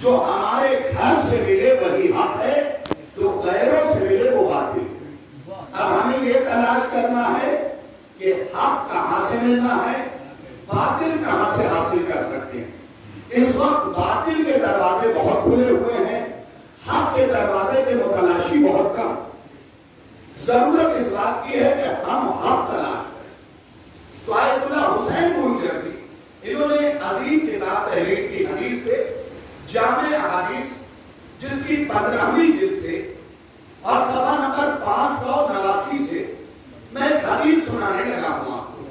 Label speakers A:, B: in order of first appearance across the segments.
A: جو ہمارے گھر سے ملے وہی حق ہے، جو غیروں ملنا ہے، باطل کہاں سے حاصل کر سکتے ہیں؟ اس وقت باطل کے دروازے بہت کھلے ہوئے ہیں، حق کے دروازے کے متلاشی بہت کم۔ ضرورت اس بات کی ہے کہ ہم حق تلاش کریں۔ تو آیت اللہ حسین بروجردی انہوں نے عظیم کتاب تحریر کی حدیث پہ، جامع احادیث، جس کی 15ویں جلد سے اور صفحہ نمبر 589 سے میں ایک حدیث سنانے لگا ہوں آپ کو۔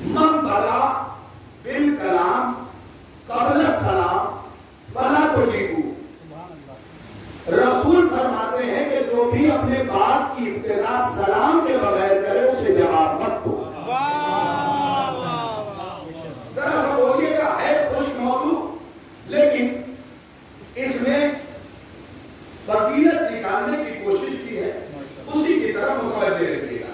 A: من بدا بالکلام قبل السلام فلا تجیبو، رسول فرماتے ہیں کہ جو بھی اپنے بات کی ابتدا سلام کے بغیر کرے اسے جواب مت دو۔ ذرا سا بولیے گا، ہے خوش موضوع لیکن اس میں فضیلت نکالنے کی کوشش کی ہے، اسی کی طرف متوجہ رکھیے گا۔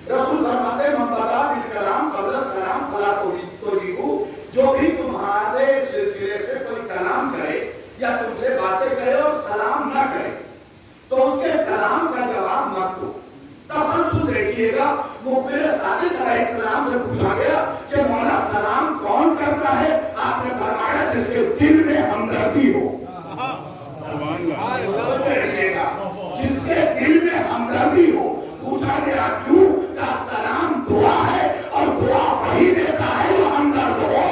A: رسول فرماتے ہیں من بدا بالکلام قبل السلام فلا تجیبو، جو بھی تمہارے سلسلے سے کوئی کلام کرے یا تم سے باتیں کرے اور سلام نہ کرے تو اس کے کلام کا جواب مت دو۔ تسلسل دیکھیے گا، مخبر صادق علیہ السلام سے پوچھا گیا کہ مولا سلام کون کرتا ہے؟ آپ نے فرمایا جس کے دل میں ہمدردی ہو۔ جس کے دل میں ہمدردی ہو۔ پوچھا گیا کیوں؟ کہ سلام دعا ہے اور دعا وہی دیتا ہے جو ہمدرد ہو۔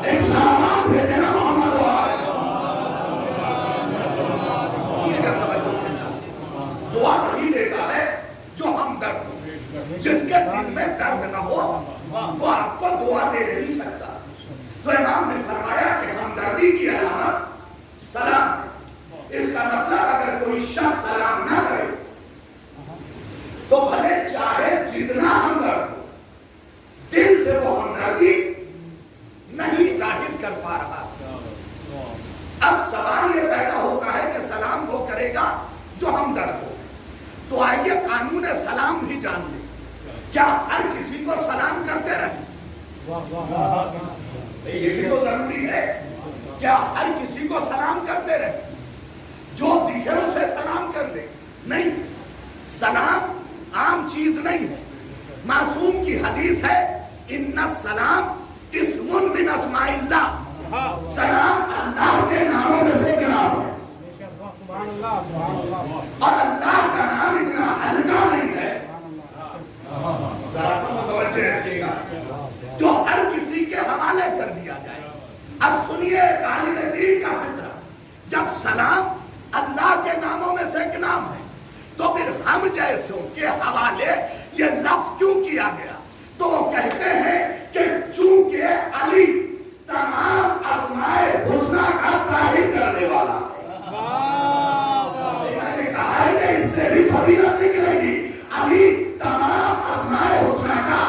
A: ایک سلامات بھیجے نا محمد دعا وہی دیتا ہے جو ہمدرد ہو۔ جس کے دل میں درد نہ ہو وہ آپ کو دعا دے نہیں سکتا۔ تو امام نے فرمایا کہ ہمدردی کی علامت سلام ہے۔ اس کا مطلب اگر کوئی شخص سلام نہ کرے تو بھلے چاہے جتنا ہمدرد ہو، دل سے وہ ہمدردی نہیں ظاہر کر پا رہا۔ اب سوال یہ پیدا ہوتا ہے کہ سلام وہ کرے گا جو ہمدرد ہو، تو آئیے قانون سلام بھی جان لیں۔ کیا ہر کسی کو سلام کرتے رہیں؟ یہ بھی تو ضروری ہے۔ کیا ہر کسی کو سلام کرتے رہیں؟ جو دکھے اسے سلام کر دیں؟ نہیں، سلام عام چیز نہیں ہے۔ معصوم کی حدیث ہے ان السلام اسم من اسماء اللہ، سلام اللہ کے ناموں میں سے ایک نام ہے، اور اللہ کا نام اتنا ہلکا نہیں ہے۔ ذرا سا متوجہ رکھیے گا، جو ہر کسی کے حوالے کر دیا جائے۔ اب سنیے طالب دین کا فطرہ، جب سلام اللہ کے ناموں میں سے ایک نام ہے تو پھر ہم جیسوں کے حوالے یہ لفظ کیوں کیا گیا؟ تو وہ کہتے ہیں کہ چونکہ علی تمام اسماء حسنہ کا ظاہر کرنے والا ہے۔ میں نے کہا ہے کہ اس سے بھی فضیلت نکلے گی۔ علی تمام اسماء حسنہ کا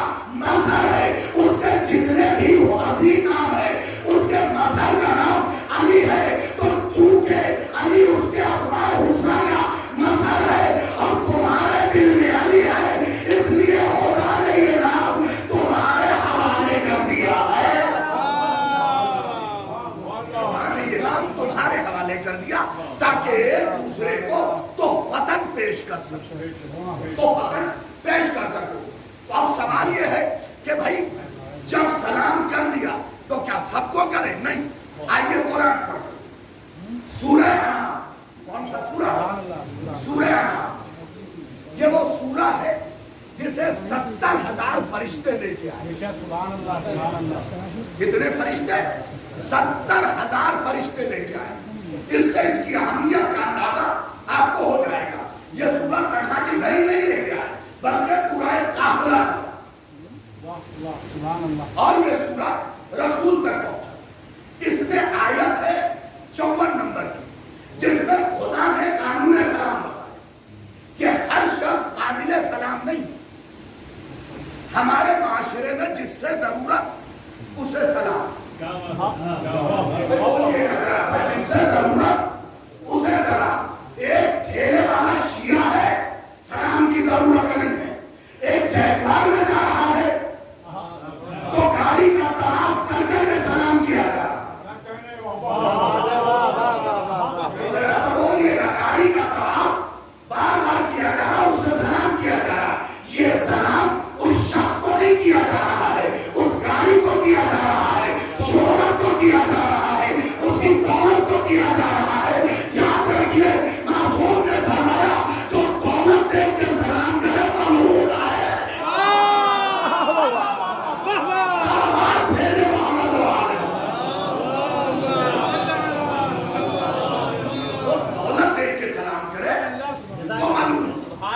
A: مظہر ہے، اس کے جتنے بھی وہ عظیم نام ہے اس کے مظہر کا نام علی ہے۔ تو چونکہ علی اس کے اسماء حسنہ کا مظہر ہے اور تمہارے دل میں علی ہے، اس لیے خدا نے یہ نام تمہارے حوالے کر دیا ہے۔ یہ نام تمہارے حوالے کر دیا تاکہ ایک دوسرے کو تحفتاً پیش کر سکو، تحفتاً پیش کر سکو۔ تو اب سوال یہ ہے کہ بھائی جب سلام کر لیا تو کیا سب کو کریں؟ نہیں۔ آئیے قرآن پڑھو، سورہ انعام۔ کون سا سورہ؟ سورہ انعام۔ یہ وہ سورہ ہے جسے 70,000 فرشتے لے کے آئے۔ کتنے فرشتے؟ 70,000 فرشتے لے کے آئے۔ اس سے اس کی اہمیت کا اندازہ آپ کو ہو جائے گا۔ یہ سورہ تنہا کی نہیں لے کے آئے بلکہ پورا ایک قافلہ تھا، اور یہ سورہ رسول تک پہنچا۔ اس میں آیت ہے 54 نمبر کی، جس میں خدا نے قانون سلام بتایا کہ ہر شخص قابل سلام نہیں۔ ہمارے معاشرے میں جس سے ضرورت اسے سلام، جس سے ضرورت اسے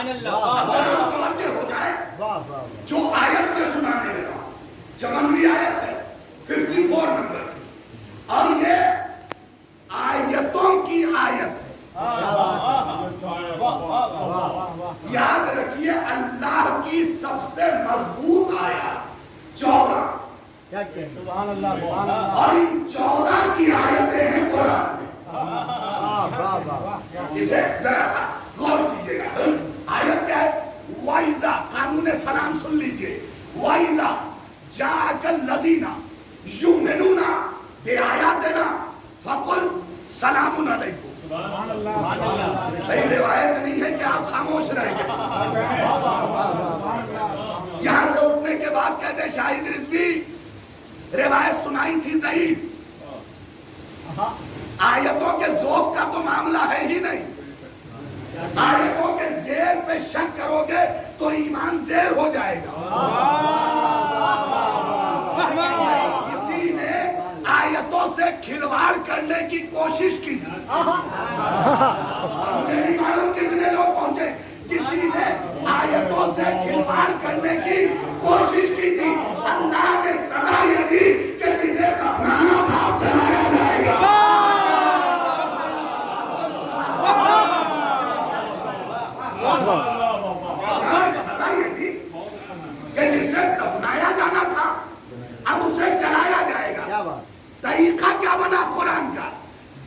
A: متوجہ ہو جائے جو آیت میں سنانے لگا 54ویں آیت ہے 54 نمبر کی، اور یہ آیتوں کی آیت ہے۔ یاد رکھیے اللہ کی سب سے مضبوط آیت 14، اور ان 14 کی آیتیں ہیں قرآن میں۔ اسے ذرا سا غور کیجئے گا۔ آیت کیا ہے؟ وَإِذَا، قانون سلام سن لیجئے، وَإِذَا جَاءَكَ الَّذِينَ يُؤْمِنُونَ بِآيَاتِنَا فَقُلْ سَلَامٌ عَلَيْكُمْ۔ صحیح روایت نہیں ہے کہ آپ خاموش رہ گئے۔ یہاں سے اٹھنے کے بعد کہتے شاہد رضوی روایت سنائی تھی ضعیف، آیتوں کے ذوق کا تو معاملہ ہے ہی نہیں، آیتوں کے زیر پہ شک کرو گے تو ایمان زیر ہو جائے گا۔ کسی نے آیتوں سے کھلواڑ کرنے کی کوشش کی تھی، مجھے نہیں معلوم کتنے لوگ پہنچے، کسی نے آیتوں سے کھلواڑ کرنے کی کوشش کی تھی، اللہ نے صلاحیت دی کہ جسے دفنانا تھا جلایا جائے گا۔ کہ جسے دفنایا جانا تھا اب اسے جلایا جائے گا۔ طریقہ کیا بنا قرآن کا؟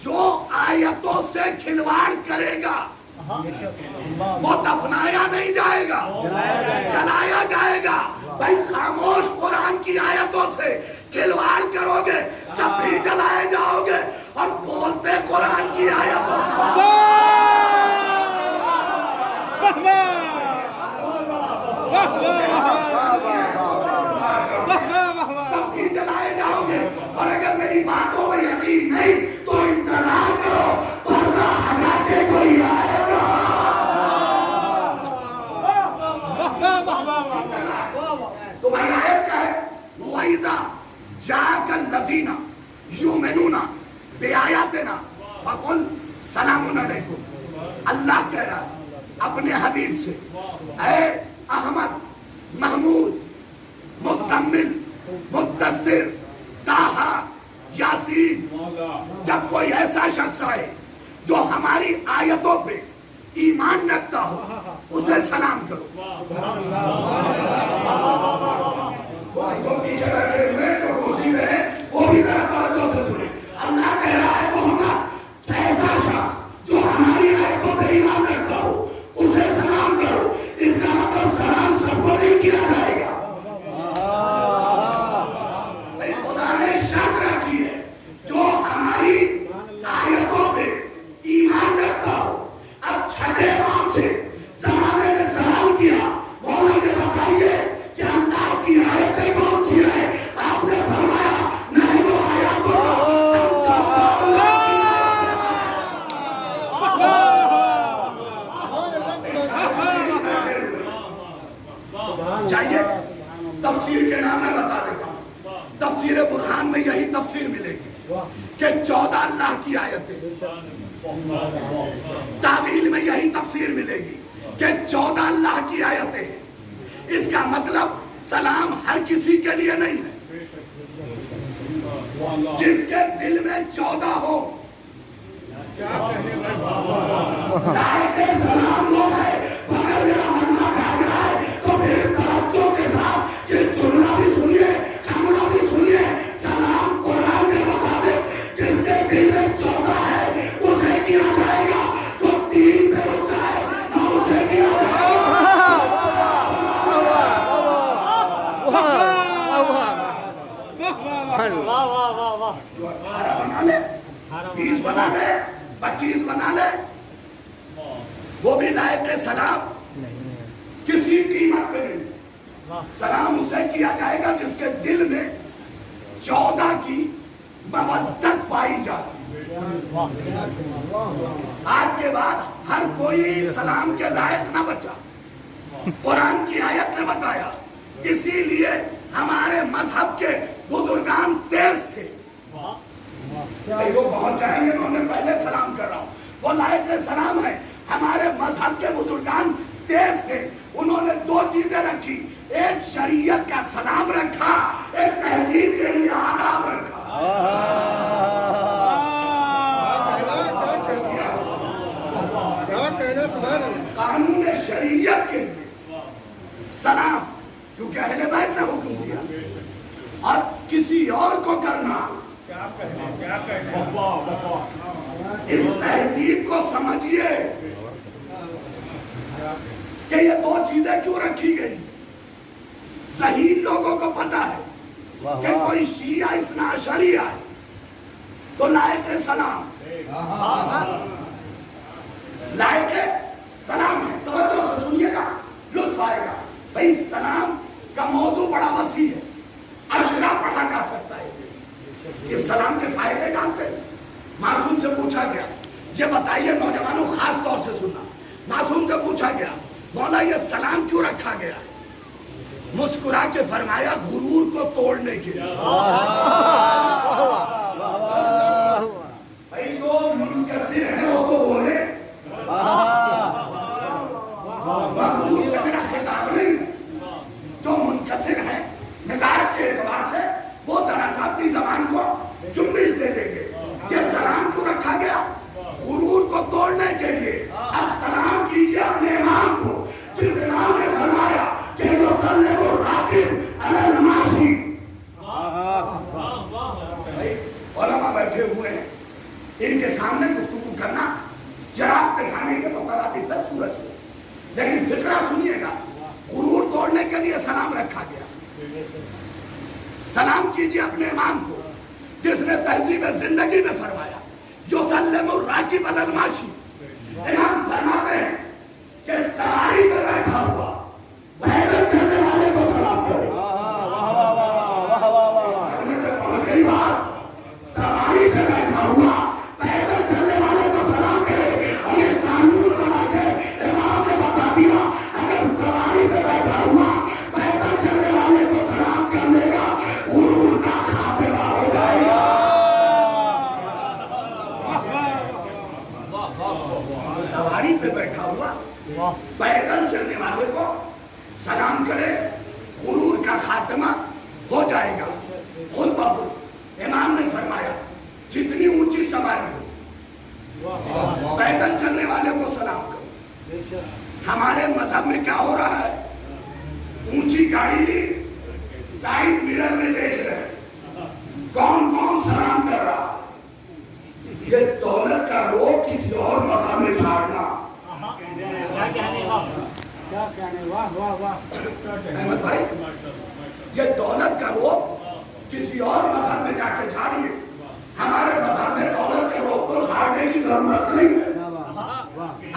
A: جو آیتوں سے کھلواڑ کرے گا وہ دفنایا نہیں جائے گا، جلایا جائے گا۔ بھائی خاموش قرآن کی آیتوں سے کھلواڑ کرو گے جب بھی جلائے جاؤ گے، اور بولتے قرآن کی آیتوں سے تب بھی جلائے جاؤ گے۔ اور اگر میری باتوں میں یقین نہیں تو انتظار کرو، پردہ ہٹا کے کوئی آئے گا۔ تمہاری آیت کیا ہے؟ وَإِذَا جَاءَكَ الَّذِينَ يُؤْمِنُونَ بِآيَاتِنَا فَقُلْ سَلَامٌ عَلَيْكُمْ۔ اللہ کہہ رہا ہے اپنے حبیب سے، اے احمد، محمود، مزمل، مدثر، طٰہٰ، یاسین، جب کوئی ایسا شخص آئے جو ہماری آیتوں پہ ایمان رکھتا ہو اسے سلام کرو۔ جو پیچھے بیٹھے ہوئے جو کرسی میں ہے وہ بھی ذرا توجہ سے سنیں۔ اللہ کہہ رہا ہے محمد، ایسا شخص جو ہماری آیتوں پہ ایمان رکھتا ہو اسے سلام کرو۔ اس کا مطلب سلام سب کو نہیں کیا جائے گا۔ خدا نے شرط رکھی ہے جو ہماری آیتوں پہ ایمان رکھتا ہو۔ اب چھٹے امام سے زمانے نے سلام کیا، مولا نے بتائیے کہ اللہ کی آیتیں کون سی ہیں؟ آپ نے فرمایا نہیں وہ آیات کو ہم چاہتا اللہ کی چاہیے۔ تفسیر کے نام میں بتا دیتا ہوں، تفسیر برہان میں یہی تفسیر ملے گی کہ 14 اللہ کی آیتیں، تعویل میں یہی تفسیر ملے گی کہ 14 اللہ کی آیتیں ہیں۔ اس کا مطلب سلام ہر کسی کے لیے نہیں ہے، جس کے دل میں 14 ہو۔ لائق سلام وہ ہے، مگر میرا مننا بھاگ رہا ہے تو پھر توجہ کے ساتھ یہ جملہ بھی سنیے، حملہ بھی سنیے۔ سلام قرآن میں بتا دے جس کے دل میں 14 ہے اسے کیا جائے گا، جو 3 پہ رک جائے نہ اسے کیا جائے گا۔ بنا لے، 20 بنا لے، 25 بنا لے، وہ بھی لائق سلام کسی قیمت پہ نہیں۔ سلام اسے کیا جائے گا جس کے دل میں 14 کی مودت پائی جاتی۔ آج کے بعد ہر کوئی سلام کے لائق نہ بچا، قرآن کی آیت نے بتایا۔ اسی لیے ہمارے مذہب کے بزرگان تیز تھے، وہ پہنچ جائیں گے، انہوں نے پہلے سلام کر رہا ہوں، وہ لائق سلام ہے۔ ہمارے مذہب کے بزرگان تیز تھے، انہوں نے دو چیزیں رکھی، ایک شریعت کا سلام رکھا، ایک تہذیب کے لیے آداب رکھا۔ قانون شریعت کے لیے سلام، کیونکہ اہل بیت نے حکم دیا، اور کسی اور کو کرنا، اس تہذیب کو سمجھیے کہ یہ دو چیزیں کیوں رکھی گئی۔ ذہین لوگوں کو پتا ہے کہ کوئی شیعہ اثنا عشری ہے تو لائق سلام، لائق سلام ہے۔ توجہ سے سنیے گا، لطف آئے گا۔ بھائی سلام کا موضوع بڑا وسیع ہے، اشرا پڑھا جا سکتا ہے۔ اس سلام کے فائدے جانتے ہیں؟ معصوم سے پوچھا گیا، یہ بتائیے نوجوانوں خاص طور سے سننا، معصوم سے پوچھا گیا مولا یہ سلام کیوں رکھا گیا ہے؟ مسکرا کے فرمایا غرور کو توڑنے کے لیے۔ بھائی جو منکسر ہے وہ تو بولے، غرور سے میرا خطاب نہیں، جو منکسر ہے مزاج کے اعتبار سے وہ ذرا سا اپنی زبان کو جنبش دے دیں گے۔ یہ سلام کیوں رکھا گیا؟ غرور کو توڑنے کے لیے۔ اب سلام کیجیے اپنے امام کو، جس امام نے فرمایا کہ یسلم الراکب علی الماشی۔ علماء بیٹھے ہوئے ہیں، ان کے سامنے گفتگو کرنا چراغ دکھانے کے مترادف ہے سورج کو، لیکن فقرہ سنیے گا، غرور توڑنے کے لیے سلام رکھا گیا۔ سلام کیجیے اپنے امام کو جس نے تہذیب زندگی میں فرمایا یسلم الراکب علی الماشی۔ امام فرماتے ہیں کہ سواری پہ بیٹھا ہوا پیدل چلنے والے کو سلام کرے۔ پہنچ گئی بات، سواری پہ بیٹھا ہوا پیدل چلنے والے کو سلام کرے، اور یہ قانون بنا کے امام نے بتا دیا اگر سواری پہ بیٹھا ہوا پیدل چلنے والے کو سلام کر لے گا غرور کا خاتمہ ہو جائے گا۔ سواری پہ بیٹھا ہوا پیدل چلنے والے کو سلام کرے غرور کا خاتمہ ہو جائے گا۔ خود بخود امام نے فرمایا جتنی اونچی سواری ہو پیدل چلنے والے کو سلام کرو۔ ہمارے مذہب میں کیا ہو رہا ہے؟ اونچی گاڑی لی، سائڈ مرر میں دیکھ رہے کون کون سلام کر رہا ہے۔ یہ دولت کا روگ کسی اور مذہب میں چھاڑنا۔ احمد بھائی، یہ دولت کا روگ کسی اور مذہب میں جا کے جھاڑیے، ہمارے مذہب میں دولت کے روگ کو جھاڑنے کی ضرورت نہیں ہے۔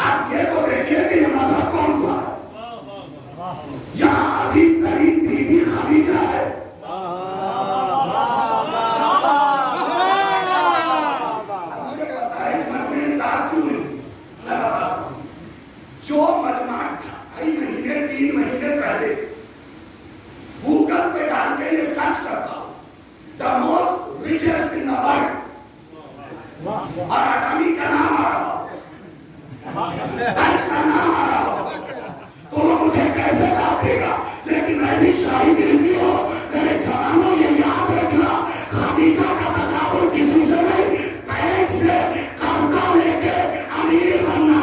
A: آپ یہ تو دیکھیے کہ یہ مذہب کون سا ہے۔ یہاں عظیم ترین بی بی خدیجہ ہے، جو مجمع 2.5 مہینے 3 مہینے پہلے گوگل پہ ڈال کے یہ سرچ کرتا ہوں the most richest in the world، اور اٹامی کا نام آ رہا، بینک کا نام آ رہا، تو وہ مجھے کیسے بات دے گا؟ لیکن میں بھی شاہی دلجی ہوں، میرے جوانوں یہ یاد رکھنا خدیجہ کا تقابل کسی سے نہیں، بینک سے قرضہ لے کے امیر بننا۔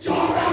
A: 14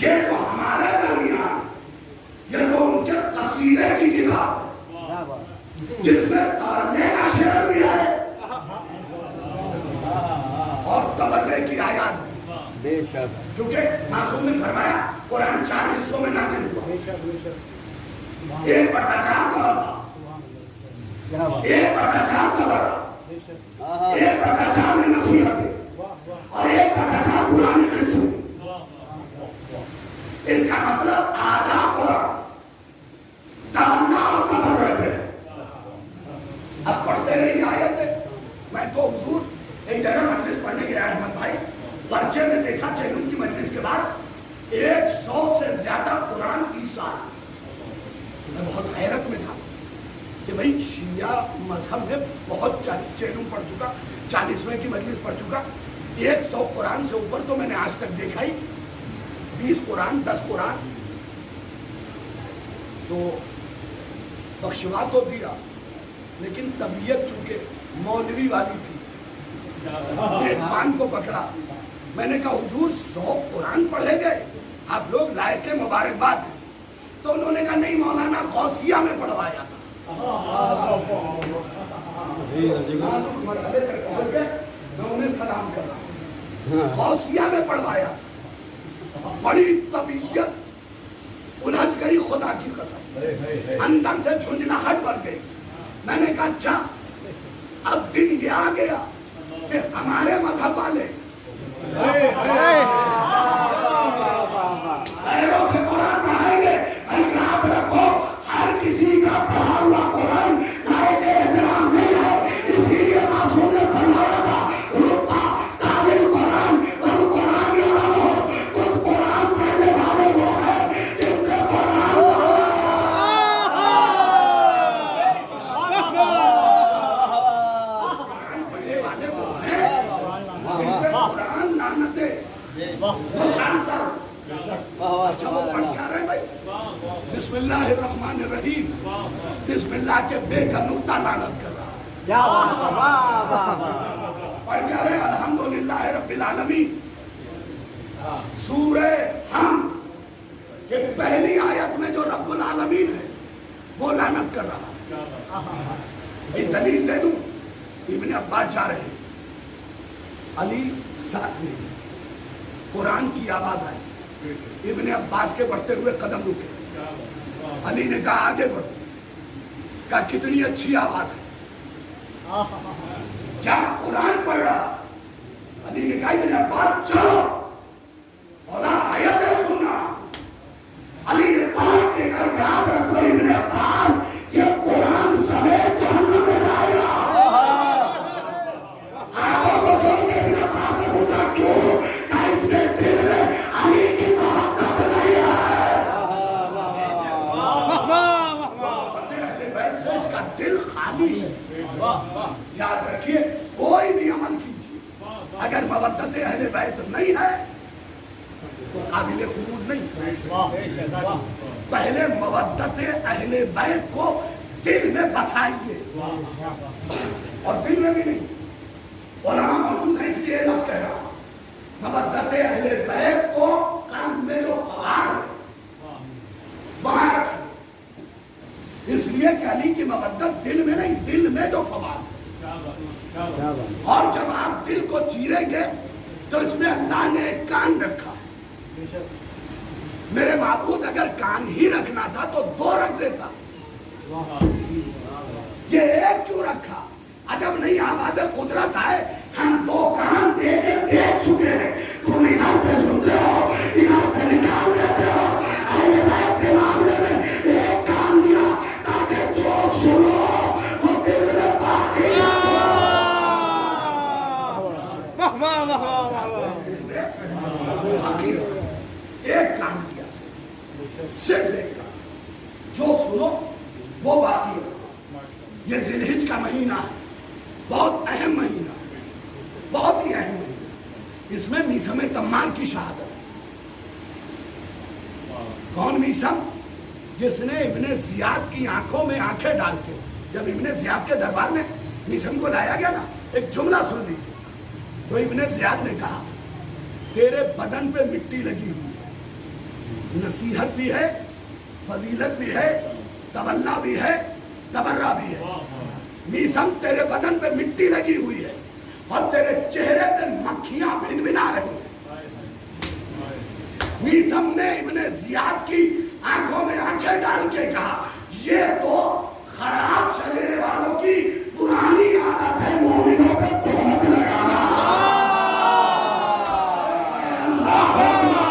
A: یہ تو ہمارے درمیان یہ تو ان کے قصیدے کی کتاب ہے جس میں ترنے کا شعر بھی ہے اور تبرے کی آیات بھی، کیونکہ معصوم نے فرمایا قرآن 4 حصوں میں نازل ہوا، 1/4 تبرہ، 1/4 تبرہ، 1/4 میں نصیحتیں اور 1/4 پرانی قسم۔ اس کا مطلب آدھا قرآن تمنا اور تبرہ پہ۔ اب پڑھتے رہی آیت ہے۔ میں تو حضور ایک جگہ مجلس پڑھنے گیا احمد بھائی، پرچے میں دیکھا چیلون کی مجلس کے بعد 100 سے زیادہ قرآن کی سال۔ میں بہت حیرت میں تھا کہ بھئی شیعہ مذہب میں بہت چیلون پڑھ چکا، 40ویں کی مجلس پڑھ چکا، 100 قرآن سے اوپر تو میں نے آج تک دیکھا ہی، 20 قرآن 10 قرآن تو بخشوا تو دیا، لیکن طبیعت چونکہ مولوی والی تھی، میزبان کو پکڑا۔ میں نے کہا حضور 100 قرآن پڑھے گئے، آپ لوگ لائق مبارکباد ہیں۔ تو انہوں نے کہا نہیں مولانا غوثیہ میں پڑھوایا تھا۔ مرحلے تک پہنچ گئے، میں انہیں سلام کر رہا ہوں، غوثیہ میں پڑھوایا تھا۔ بڑی طبیعت الجھ گئی، خدا کی قسم اندر سے جھنجھناہٹ بڑھ گئی۔ میں نے کہا اچھا اب دن یہ آ گیا کہ ہمارے مذہب والے غیروں سے قرآن پڑھائیں گے۔ یاد رکھو ہر کسی کا پڑھا ہوا قرآن لائق احترام نہیں ہے، اسی لیے معصوم نے فرمایا تھا ربا تعلیم قرآن اور قرآن یعلم ہو، کچھ قرآن پڑھنے والے وہ ہیں جن پہ قرآن پڑھنے والے وہ ہیں جن پہ قرآن لعنتیں مسلسل۔ اچھا وہ پڑھ کیا رہے بھائی؟ بسم اللہ الرحمن الرحیم، بسم اللہ کے بے کا نقطہ لعنت کر رہا، پڑھ کیا رہے الحمدللہ رب العالمین۔ سورہ حمد کے پہلی آیت میں جو رب العالمین ہے وہ لعنت کر رہا۔ ایک دلیل دے دوں، ابن عباس جا رہے ہیں، علی ساتھ میں، قرآن کی آواز آئی، ابن عباس کے بڑھتے ہوئے قدم رکے، علی نے کہا آگے بڑھو، کہا کتنی اچھی آواز ہے، کیا قرآن پڑھ رہا؟ علی نے کہا ابن عباس چلو اولا آیت ہے سننا۔ علی نے پلٹ کے کہا یاد رکھو ابن عباس یہ قرآن سمیت جہنم میں جائے گا۔ آنکھوں کو چھوڑ کے ابن عباس نے پوچھا کیوں؟ کہا اس کے دل میں علی کی محبت نہیں ہے۔ اہل بیت سے اس کا دل خالی ہے۔ یاد رکھیے کوئی بھی عمل کیجیے اگر مودت اہل بیت نہیں ہے تو قابل قبول نہیں۔ پہلے مودت اہل بیت کو دل میں بسائیے، اور دل میں بھی نہیں، علماء موجود ہیں اس لیے لفظ کہہ رہا ہوں، مودت اہل بیت کو قلب میں جو فوار ہے وہاں رکھیں، اس لیے کہ علی کی مودت دل میں نہیں، دل میں جو فوار ہے۔ اور جب آپ دل کو چیریں گے تو اس میں اللہ نے ایک کان رکھا ہے۔ میرے معبود اگر کان ہی رکھنا تھا تو 2 رکھ دیتا، یہ ایک کیوں رکھا؟ عجب نہیں آواز قدرت ہے، ہم 2 کان دے کے دیکھ چکے ہیں، تم ادھر سے سنتے ہو ادھر سے نکال دیتے ہو۔ اہل بیت کے معاملے میں ایک کان دیا تاکہ جو سنو وہ دل میں باقی ایک کام کیا، صرف ایک کام، جو سنو وہ باقی رکھو۔ یہ ذی الحجہ کا مہینہ ہے، بہت اہم مہینہ، بہت ہی اہم مہینہ۔ اس میں میثم تمار کی شہادت ہے۔ کون میثم؟ جس نے ابن زیاد کی آنکھوں میں آنکھیں ڈال کے، جب ابن زیاد کے دربار میں میثم کو لایا گیا نا، ایک جملہ سن لیجیے، تو ابن زیاد نے کہا تیرے بدن پہ مٹی لگی ہوئی ہے، نصیحت بھی ہے، فضیلت بھی ہے، تولہ بھی ہے، تبرہ بھی ہے۔ میسم تیرے بدن پہ مٹی لگی ہوئی ہے اور تیرے چہرے پہ مکھیاں بھن بھنا رہی ہیں۔ میسم نے ابن زیاد کی آنکھوں میں آنکھیں ڈال کے کہا یہ تو خراب شجرے والوں کی پرانی عادت ہے مومنوں پہ تہمت لگانا۔ اللہ اکبر،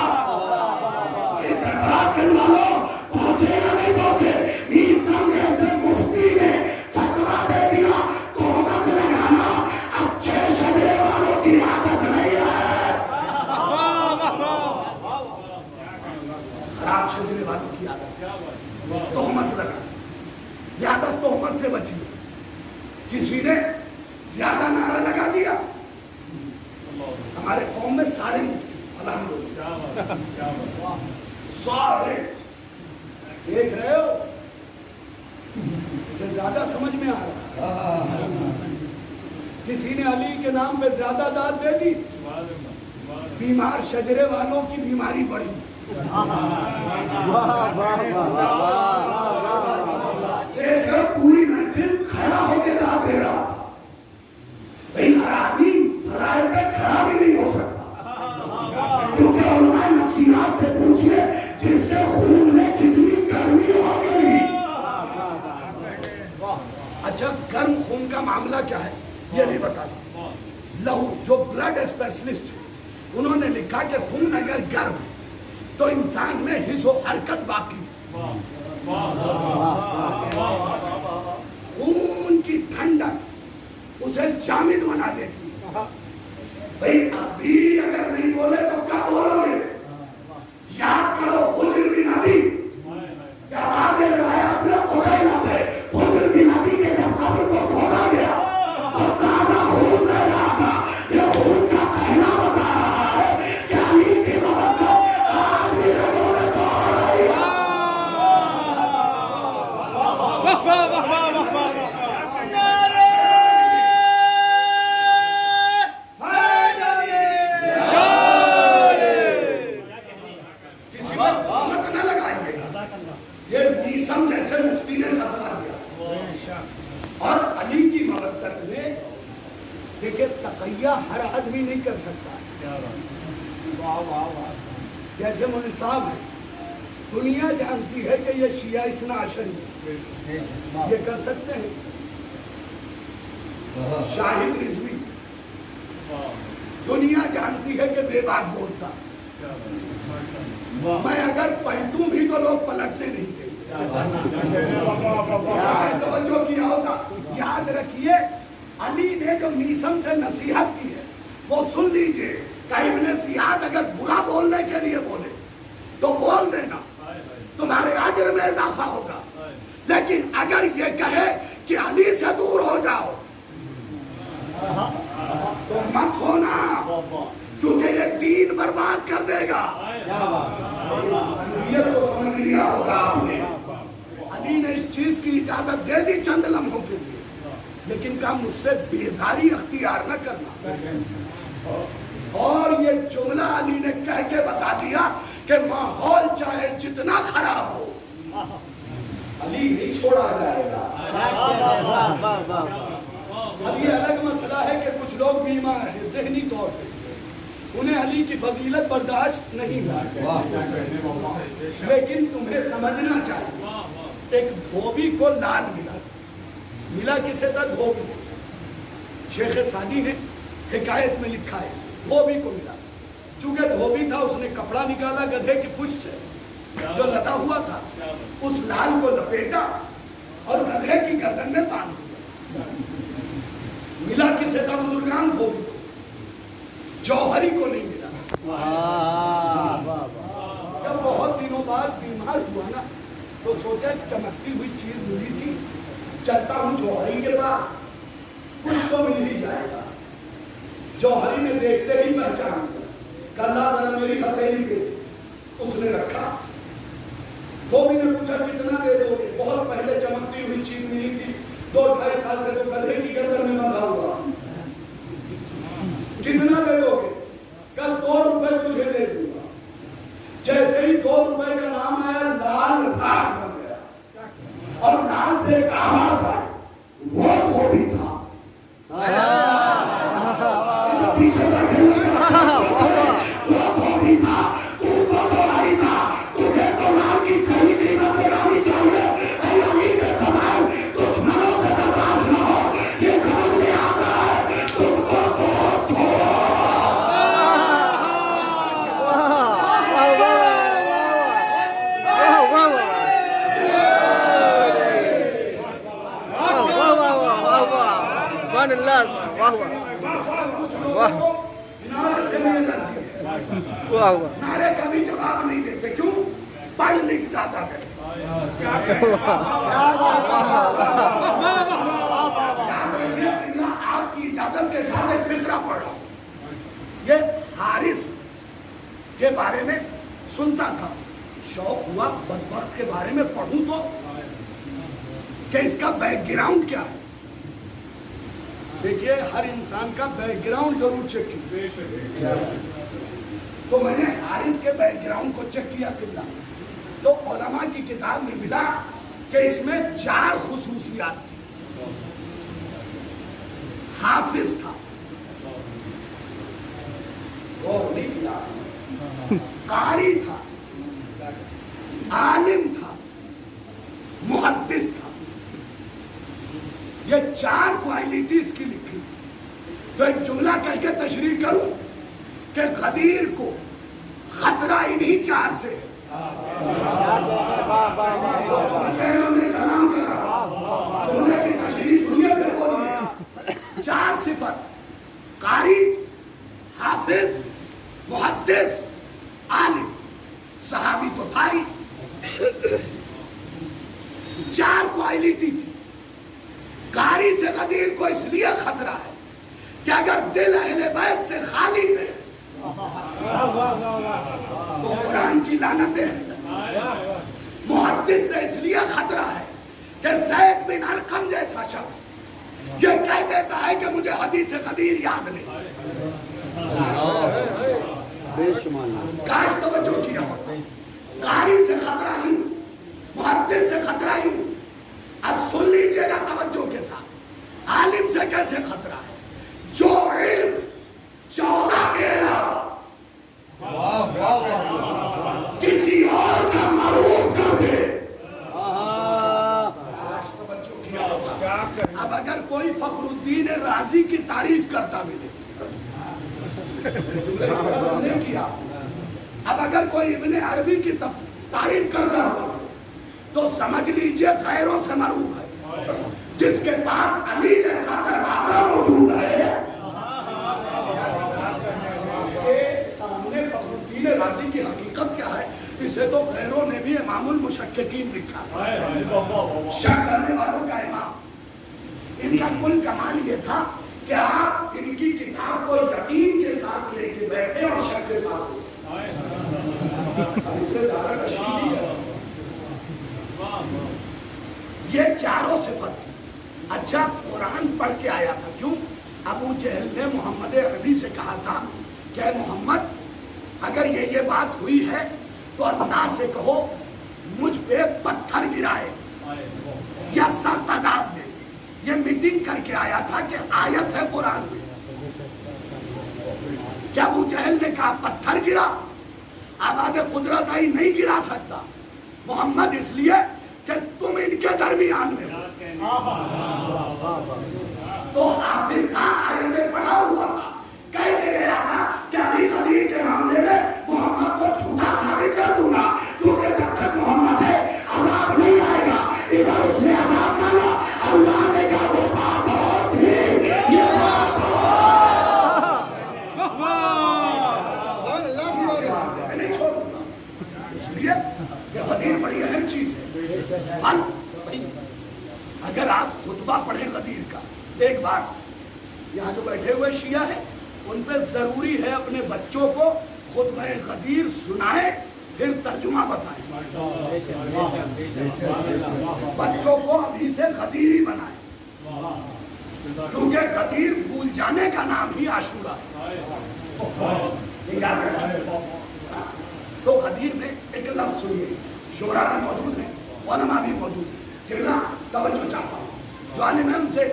A: یہ سرفراز کرنے والوں پہنچے یا نہیں پہنچے؟ میسم جیسے مفتی نے فتویٰ دے دیا تہمت لگانا اچھے شجرے والوں کی عادت نہیں ہے۔ خراب شجرے والوں کی عادت تہمت لگا، زیادہ تہمت سے بچی۔ کسی نے زیادہ نعرہ لگا دیا، ہمارے قوم میں سارے مفتی الحمدللہ سارے دیکھ رہے ہو، اسے زیادہ سمجھ میں آ رہا۔ کسی نے علی کے نام پہ زیادہ داد دے دی، بیمار شجرے والوں کی بیماری بڑھی۔ پوری محفل کھڑا ہو کے داد دے رہا تھا، بھئی ہر آدمی فرائض پہ کھڑا بھی نہیں ہو سکتا، کیونکہ علماء نفسیات سے پوچھئے جس کے خون میں جتنی گرمی ہو گئی۔ اچھا گرم خون کا معاملہ کیا ہے یہ نہیں بتا دوں۔ لہو جو بلڈ اسپیشلسٹ انہوں نے لکھا کہ خون اگر گرم ہے تو انسان میں حس و حرکت باقی، خون کی ٹھنڈک اسے جامد بنا دیتی۔ بھئی ابھی اگر نہیں بولے تو کیا بولو گے؟ یاد کرو حجر بن ابی، کیا بعد روایات میں قدیمہ تھے، حجر بن ابی کے جب قبر کو کھولا گیا اور تازہ خون لے رہا تھا، یہ خون کا پہنا بتا رہا ہے کہ علی کی محبت آج بھی رگوں میں دوڑ رہی ہے۔ کسی پر تہمت نہ لگائیے، یہ میسم جیسے مفتی نے فتویٰ دیا۔ اور علی کی مودت میں دیکھیں تقیہ ہر آدمی نہیں کر سکتا، جیسے مولوی صاحب ہے، دنیا جانتی ہے کہ یہ شیعہ اثنا عشری ہے، یہ کر سکتے ہیں۔ شاہد رضوی دنیا جانتی ہے کہ بے بات بولتا، میں اگر پلٹوں بھی تو لوگ پلٹنے نہیں دیں۔ توجہ کیا ہوگا، یاد رکھیے علی نے جو میسم سے نصیحت کی ہے وہ سن لیجئے کہ ابن زیاد اگر برا بولنے کے لیے بولے تو بول دینا، تمہارے اجر میں اضافہ ہوگا، لیکن اگر یہ کہے کہ علی سے دور ہو جاؤ تو مت ہونا، کیونکہ یہ دین برباد کر دے گا۔ یہ تو سمجھ لیا ہوگا آپ نے، علی نے اس چیز کی اجازت دے دی چند لمحوں کے لیے، لیکن کہا مجھ سے بیزاری اختیار نہ کرنا۔ اور یہ جملہ علی نے کہہ کے بتا دیا کہ ماحول چاہے جتنا خراب ہو علی نہیں چھوڑا جائے گا۔ اب یہ الگ مسئلہ ہے کہ کچھ لوگ بیمار ہیں ذہنی طور پہ، انہیں علی کی فضیلت برداشت نہیں ہوتی، لیکن تمہیں سمجھنا چاہیے ایک دھوبی کو لال ملا کسے تھا؟ دھوبی۔ شیخ سعدی نے حکایت میں لکھا ہے دھوبی کو ملا، چونکہ دھوبی تھا اس نے کپڑا نکالا گدھے کی پشت سے جو لدا ہوا تھا، اس لال کو لپیٹا اور گدھے کی گردن میں باندھ دیا۔ ملا کسے تھا بزرگان؟ دھوبی کو، جوہری کو نہیں ملا۔ جب بہت دنوں بعد بیمار ہوا نا تو سوچا چمکتی ہوئی چیز ملی تھی، چلتا ہوں جوہری کے پاس، کچھ تو مل ہی جائے گا۔ جوہری نے دیکھتے ہی پہچان کیا، اللہ ذرا میری ہتھیلی پہ، اس نے رکھا۔ دھوبی نے پوچھا کتنا دے دو گے؟ بہت پہلے چمکتی ہوئی چیز ملی تھی، 2-2.5 سال سے تو گدھے کی گردن میں بندھا ہوا، کتنا دے دو گے؟ کل 2 روپے تجھے دے دوں گا۔ جیسے ہی 2 کچھ لوگوں کو نعرے سے بھی الرجی ہے، نعرے کا بھی جواب نہیں دیتے، کیوں؟ پڑھ لکھ زیادہ کرتے۔ یاد رکھیے کہ میں آپ کی اجازت کے ساتھ ایک فقرہ پڑھ رہا ہوں۔ یہ حارث کے بارے میں سنتا تھا، شوق ہوا بدبخت کے بارے میں پڑھوں تو کہ اس کا بیک گراؤنڈ کیا ہے۔ دیکھیے ہر انسان کا بیک گراؤنڈ ضرور چیک کیا، تو میں نے حارث کے بیک گراؤنڈ کو چیک کیا قبلہ، تو علماء کی کتاب میں ملا کہ اس میں 4 خصوصیات تھی۔ حافظ تھا، غور نہیں کیا، قاری تھا، عالم تھا، محدث تھا۔ یہ 4 کوالٹیز کی لکھی، تو ایک جملہ کہہ کے تشریح کروں کہ غدیر کو خطرہ انہی 4 سے ہے۔ سلام کرا جملے کی تشریح سنیے پہ بولیے۔ 4 صفت، قاری، حافظ، محدث، عالم، صحابی تو تھا ہی۔ 4 کوالٹی تھی۔ قاری سے غدیر کو اس لیے خطرہ ہے کہ اگر دل اہل بیت سے خالی ہے تو قرآن کی لعنتیں ہیں۔ محدث سے اس لیے خطرہ ہے کہ زید بن ارقم جیسا شخص یہ کہہ دیتا ہے کہ مجھے حدیث قدیر یاد نہیں۔ کاش توجہ کیا ہو۔ قاری سے خطرہ یوں، محدث سے خطرہ یوں۔ اب سن لیجئے گا توجہ کے ساتھ، عالم سے کیسے خطرہ ہے؟ جو علم 14 کے علاوہ کسی اور کا معروف کر دے۔ اب اگر کوئی فخر الدین رازی کی تعریف کرتا ملے، نہیں کیا، اب اگر کوئی ابن عربی کی تعریف کرتا ہو تو سمجھ لیجئے غیروں سے معروف ہے۔ جس کے پاس علی جیسا دروازہ موجود ہے، سامنے فخر الدین رازی کی حقیقت کیا ہے، اسے تو غیروں نے بھی امام المشککین لکھا ہے، شک کرنے والوں کا امام۔ ان کا کل کمال یہ تھا کہ آپ ان کی کتاب کو یقین کے ساتھ لے کے بیٹھے اور شک کے ساتھ ہو۔ اس سے زیادہ تشریح نہیں کر سکتے۔ یہ 4 صفت تھی۔ اچھا قرآن پڑھ کے آیا تھا، کیوں؟ ابو جہل نے محمد عربی سے کہا تھا کہ اے محمد اگر یہ بات ہوئی ہے تو اللہ سے کہو مجھ پہ پتھر گرائے یا سخت عذاب دے۔ یہ میٹنگ کر کے آیا تھا کہ آیت ہے قرآن میں۔ کیا ابو جہل نے کہا پتھر گرا؟ آباد قدرت آئی نہیں گرا سکتا محمد، اس لیے کہ تم ان کے درمیان میں ہو۔ تو حافظ تھا، آیتیں پڑھا ہوا تھا، کہہ کے گیا تھا کہ ابھی غدیر کے معاملے میں محمد کو جھوٹا ثابت کر دوں گا، کیونکہ جب تک محمد ہے عذاب نہیں آئے گا۔ ادھر اس نے عذاب مانگا، اللہ نے کہا وہ بات اور تھی، یہ بات میں نہیں چھوڑوں گا۔ اس لیے کہ غدیر بڑی اہم چیز ہے۔ فن اگر آپ خطبہ پڑھیں غدیر کا، ایک بات یہاں جو بیٹھے ہوئے شیعہ ہیں ان پہ ضروری ہے اپنے بچوں کو خطبہ غدیر سنائیں، پھر ترجمہ بتائیں۔ بچوں کو ابھی سے غدیر ہی بنائیں، کیونکہ غدیر بھول جانے کا نام ہی عاشورہ ہے۔ تو غدیر میں ایک لفظ سنیے، شعراء بھی موجود ہیں، علماء بھی موجود ہیں، کہنا توجہ چاہتا ہوں، جو عالم ہے ان سے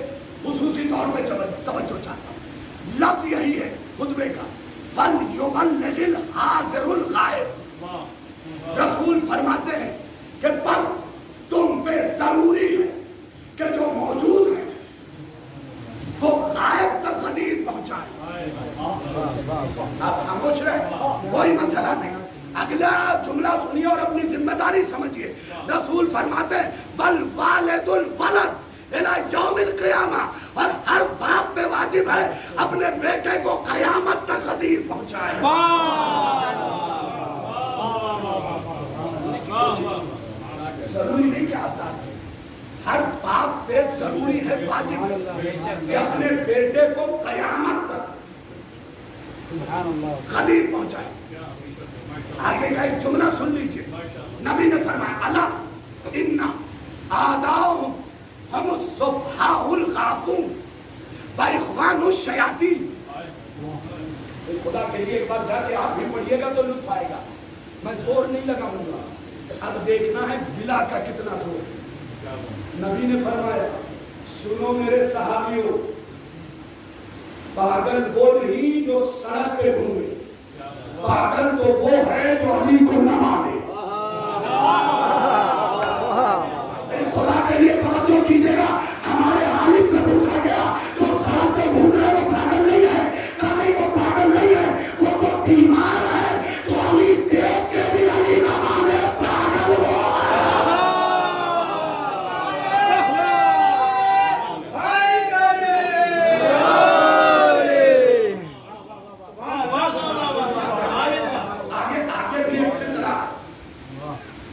A: خصوصی طور پہ توجہ چاہتا ہوں۔ لفظ یہی ہے خطبے کا، فَلْيُبَلِّغِ الْحَاضِرُ الْغَائِبَ۔ رسول فرماتے ہیں کہ بس تم پہ ضروری ہے کہ جو موجود ہیں وہ غائب تک غدیر پہنچائیں۔ آپ خاموش رہے، کوئی مسئلہ نہیں۔ اگلا جملہ سنیے اور اپنی ذمہ داری سمجھیے۔ رسول فرماتے ہیں بل والد الولد الی یوم القیامہ اور ہر باپ پہ واجب ہے اپنے بیٹے کو قیامت تک غدیر پہنچائے. ضروری نہیں کہ آپ دادا، ہر باپ پہ ضروری ہے، واجب کہ اپنے بیٹے کو قیامت تک غدیر پہنچائے. آگے کا ایک جملہ سن لیجئے، نبی نے فرمایا الا ان آباؤہم ہم السفہاء الغافون واخوان الشیاطین. خدا کے لیے ایک بار جا کے آپ بھی پڑھیے گا تو لطف آئے گا، میں زور نہیں لگاؤں گا. اب دیکھنا ہے بلا کا کتنا زور ہے. نبی نے فرمایا سنو میرے صحابیوں، پاگل وہ نہیں جو سڑک پہ گھومے، پاگل تو وہ ہے جو علی کو نہ مانے. خدا کے لیے توجہ کیجیے گا. ہمارے عالم سے پوچھا گیا جو سڑک پہ گھوم رہے وہ پاگل نہیں ہے، کبھی وہ پاگل نہیں ہے، وہ تو بیمار ہے جو علی دیکھ کے بھی علی نہ مانے، پاگل وہ ہے. آگے بھی ایک فطرہ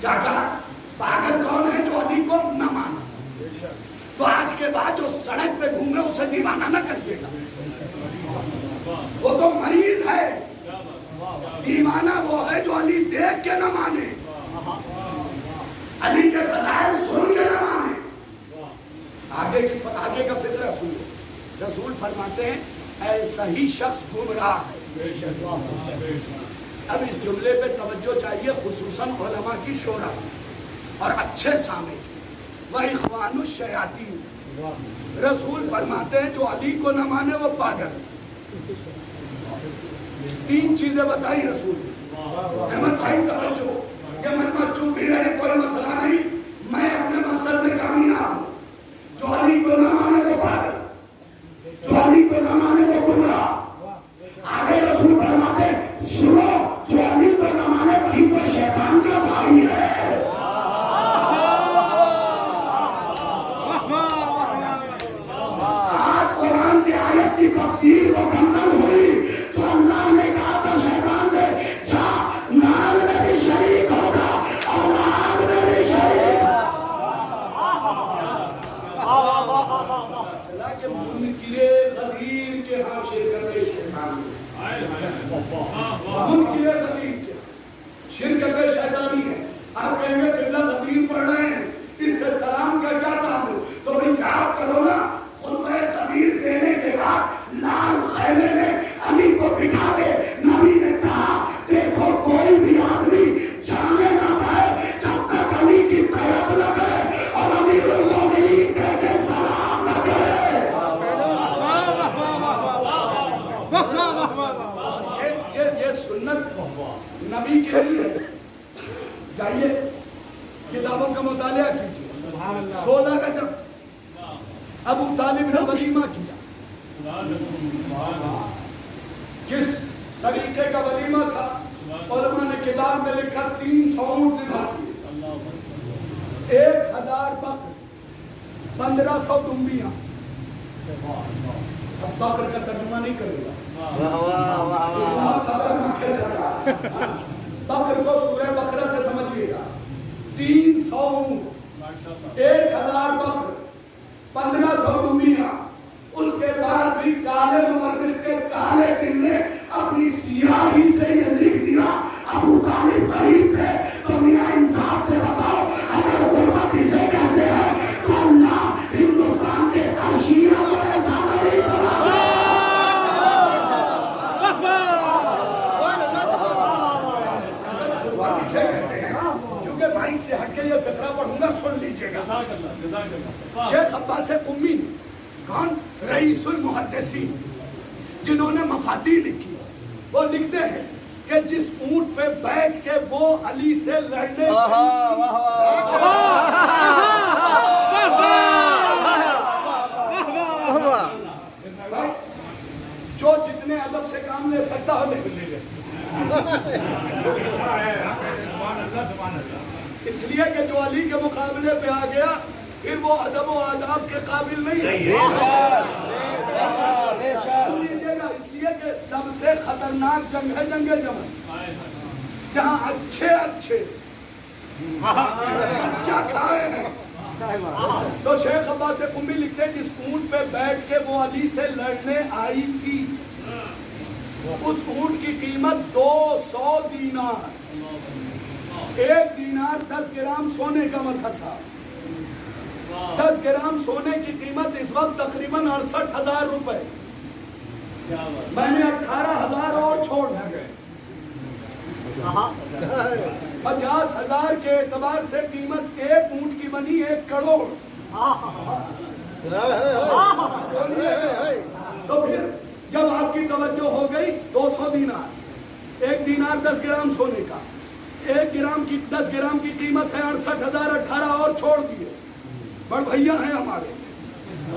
A: کیا کہا، پاگل کون ہے جو علی کو نہ مانا. تو آج کے بعد جو سڑک پہ گھومے اسے دیوانہ نہ کریے گا، وہ تو مریض ہے. دیوانہ وہ ہے جو علی دیکھ کے نہ مانے، علی کے فضائل سن کے نہ مانے. آگے کا فطرہ سنو. رسول فرماتے ہیں ایسا ہی شخص گمراہ ہے. اب اس جملے پہ توجہ چاہیے، خصوصاً علماء کی شورا اور اچھے سامنے کی. وَإِخْوَانُ الشَّيَاطِينِ، رسول فرماتے ہیں جو علی کو نہ مانے وہ پاگل. تین چیزیں بتائی رسول نے. احمد بھائی توجہ، یہ مت چوپ بھی رہے، کوئی مسئلہ نہیں، میں اپنے مقصد میں کامیاب ہوں. جو علی کو نہ مانے وہ پاگل، جو علی کو نہ مانے وہ گمراہ. آگے رسول فرماتے ہیں سنو جو علی کو نہ مانے وہی تو شیطان کا بھائی ہے. آج قرآن کی آیت کی تفسیر مکمل ہوئی تو اللہ نے کہا تھا شیطان سے جا مال میں بھی شریک ہوگا، اولاد میں بھی شریک. چلا کہ منکر غدیر کے ہاں شرکت شیطان ہے، منکر غدیر کے شرکت شیطانی ہے. آپ کہیں گے قبلہ غدیر پڑھ رہے ہیں، اس سے سلام کا کیا تعلق؟ تو بھئی آپ کرو نا، خطبہ غدیر دینے کے بعد لال خیمے میں علی کو بٹھا کے نبی نے کہا دیکھو کوئی بھی آدمی جانے نہ پائے جب تک علی کی بیعت نہ کرے اور امیر المومنین کہہ کے سلام نہ کرے. یہ سنت نبی کے لیے. جائیے کتابوں کا مطالعہ کیجیے. 16 رجب ابو طالب نے ولیمہ کیا. کس طریقے کا ولیمہ تھا؟ علماء نے کتاب میں لکھا 300 اونٹ ذبح کیے، 1000 بکر، 1500 دمبیاں. اب بکر کا ترجمہ نہیں کرے گا، بکر کو سورہ بقرہ سے سمجھئے گا. 300 اونٹ، 1000 بکر، 1500 دمبیاں. اس کے بعد بھی کالے مورخ کے کالے دل نے اپنی سیاہی سے یہ لکھ دیا ابو طالب غریب تھے. تو میاں انصاف سے بتاؤ اگر غربت اسے کہتے ہیں تو اللہ ہندوستان کے ہر شیعہ کو ایسا غریب بنا دے. کیونکہ بھائی سے ہٹ کے یہ فقرہ پڑھوں گا، سن لیجئے گا. شیخ عباس قمی کون؟ رئیس المحدثین، جنہوں نے مفاتیح لکھی. وہ لکھتے ہیں کہ جس اونٹ پہ بیٹھ کے وہ علی سے لڑنے جو جتنے ادب سے کام لے سکتا ہو لے لے. اس لیے کہ جو علی کے مقابلے پہ آ گیا پھر وہ ادب و آداب کے قابل نہیں ہے. لیجیے گا اس لیے کہ سب سے خطرناک جنگ ہے جنگ جمل، جہاں اچھے بچہ کھائے ہیں. تو شیخ عباس قمی لکھتے جس اونٹ پہ بیٹھ کے وہ علی سے لڑنے آئی تھی اس اونٹ کی قیمت 200 دینار. 1 دینار 10 گرام سونے کا مظہر صاحب. 10 گرام سونے کی قیمت اس وقت تقریباً 68,000 روپے. میں نے 18,000 اور چھوڑ دیے. 50,000 کے اعتبار سے قیمت ایک اونٹ کی بنی 1 کروڑ. تو پھر جب آپ کی توجہ ہو گئی 200 دینار، 1 دینار 10 گرام سونے کا، 1 گرام کی 10 گرام کی قیمت ہے 68,000. 18 اور چھوڑ دیے. بڑ بھیا ہیں ہمارے،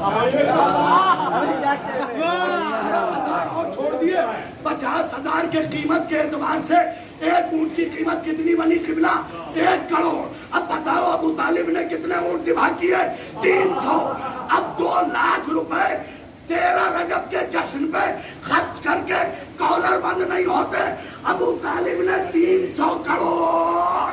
A: 18,000 اور چھوڑ دیے. 50,000 کے قیمت کے اعتبار سے ایک اونٹ کی قیمت کتنی بنی قبلہ؟ 1 کروڑ. اب بتاؤ ابو طالب نے کتنے اونٹ ذبح کیے؟ 300. اب 2 لاکھ روپے 13 رجب کے جشن پہ خرچ کر کے کالر بند نہیں ہوتے. ابو طالب نے 300 کروڑ.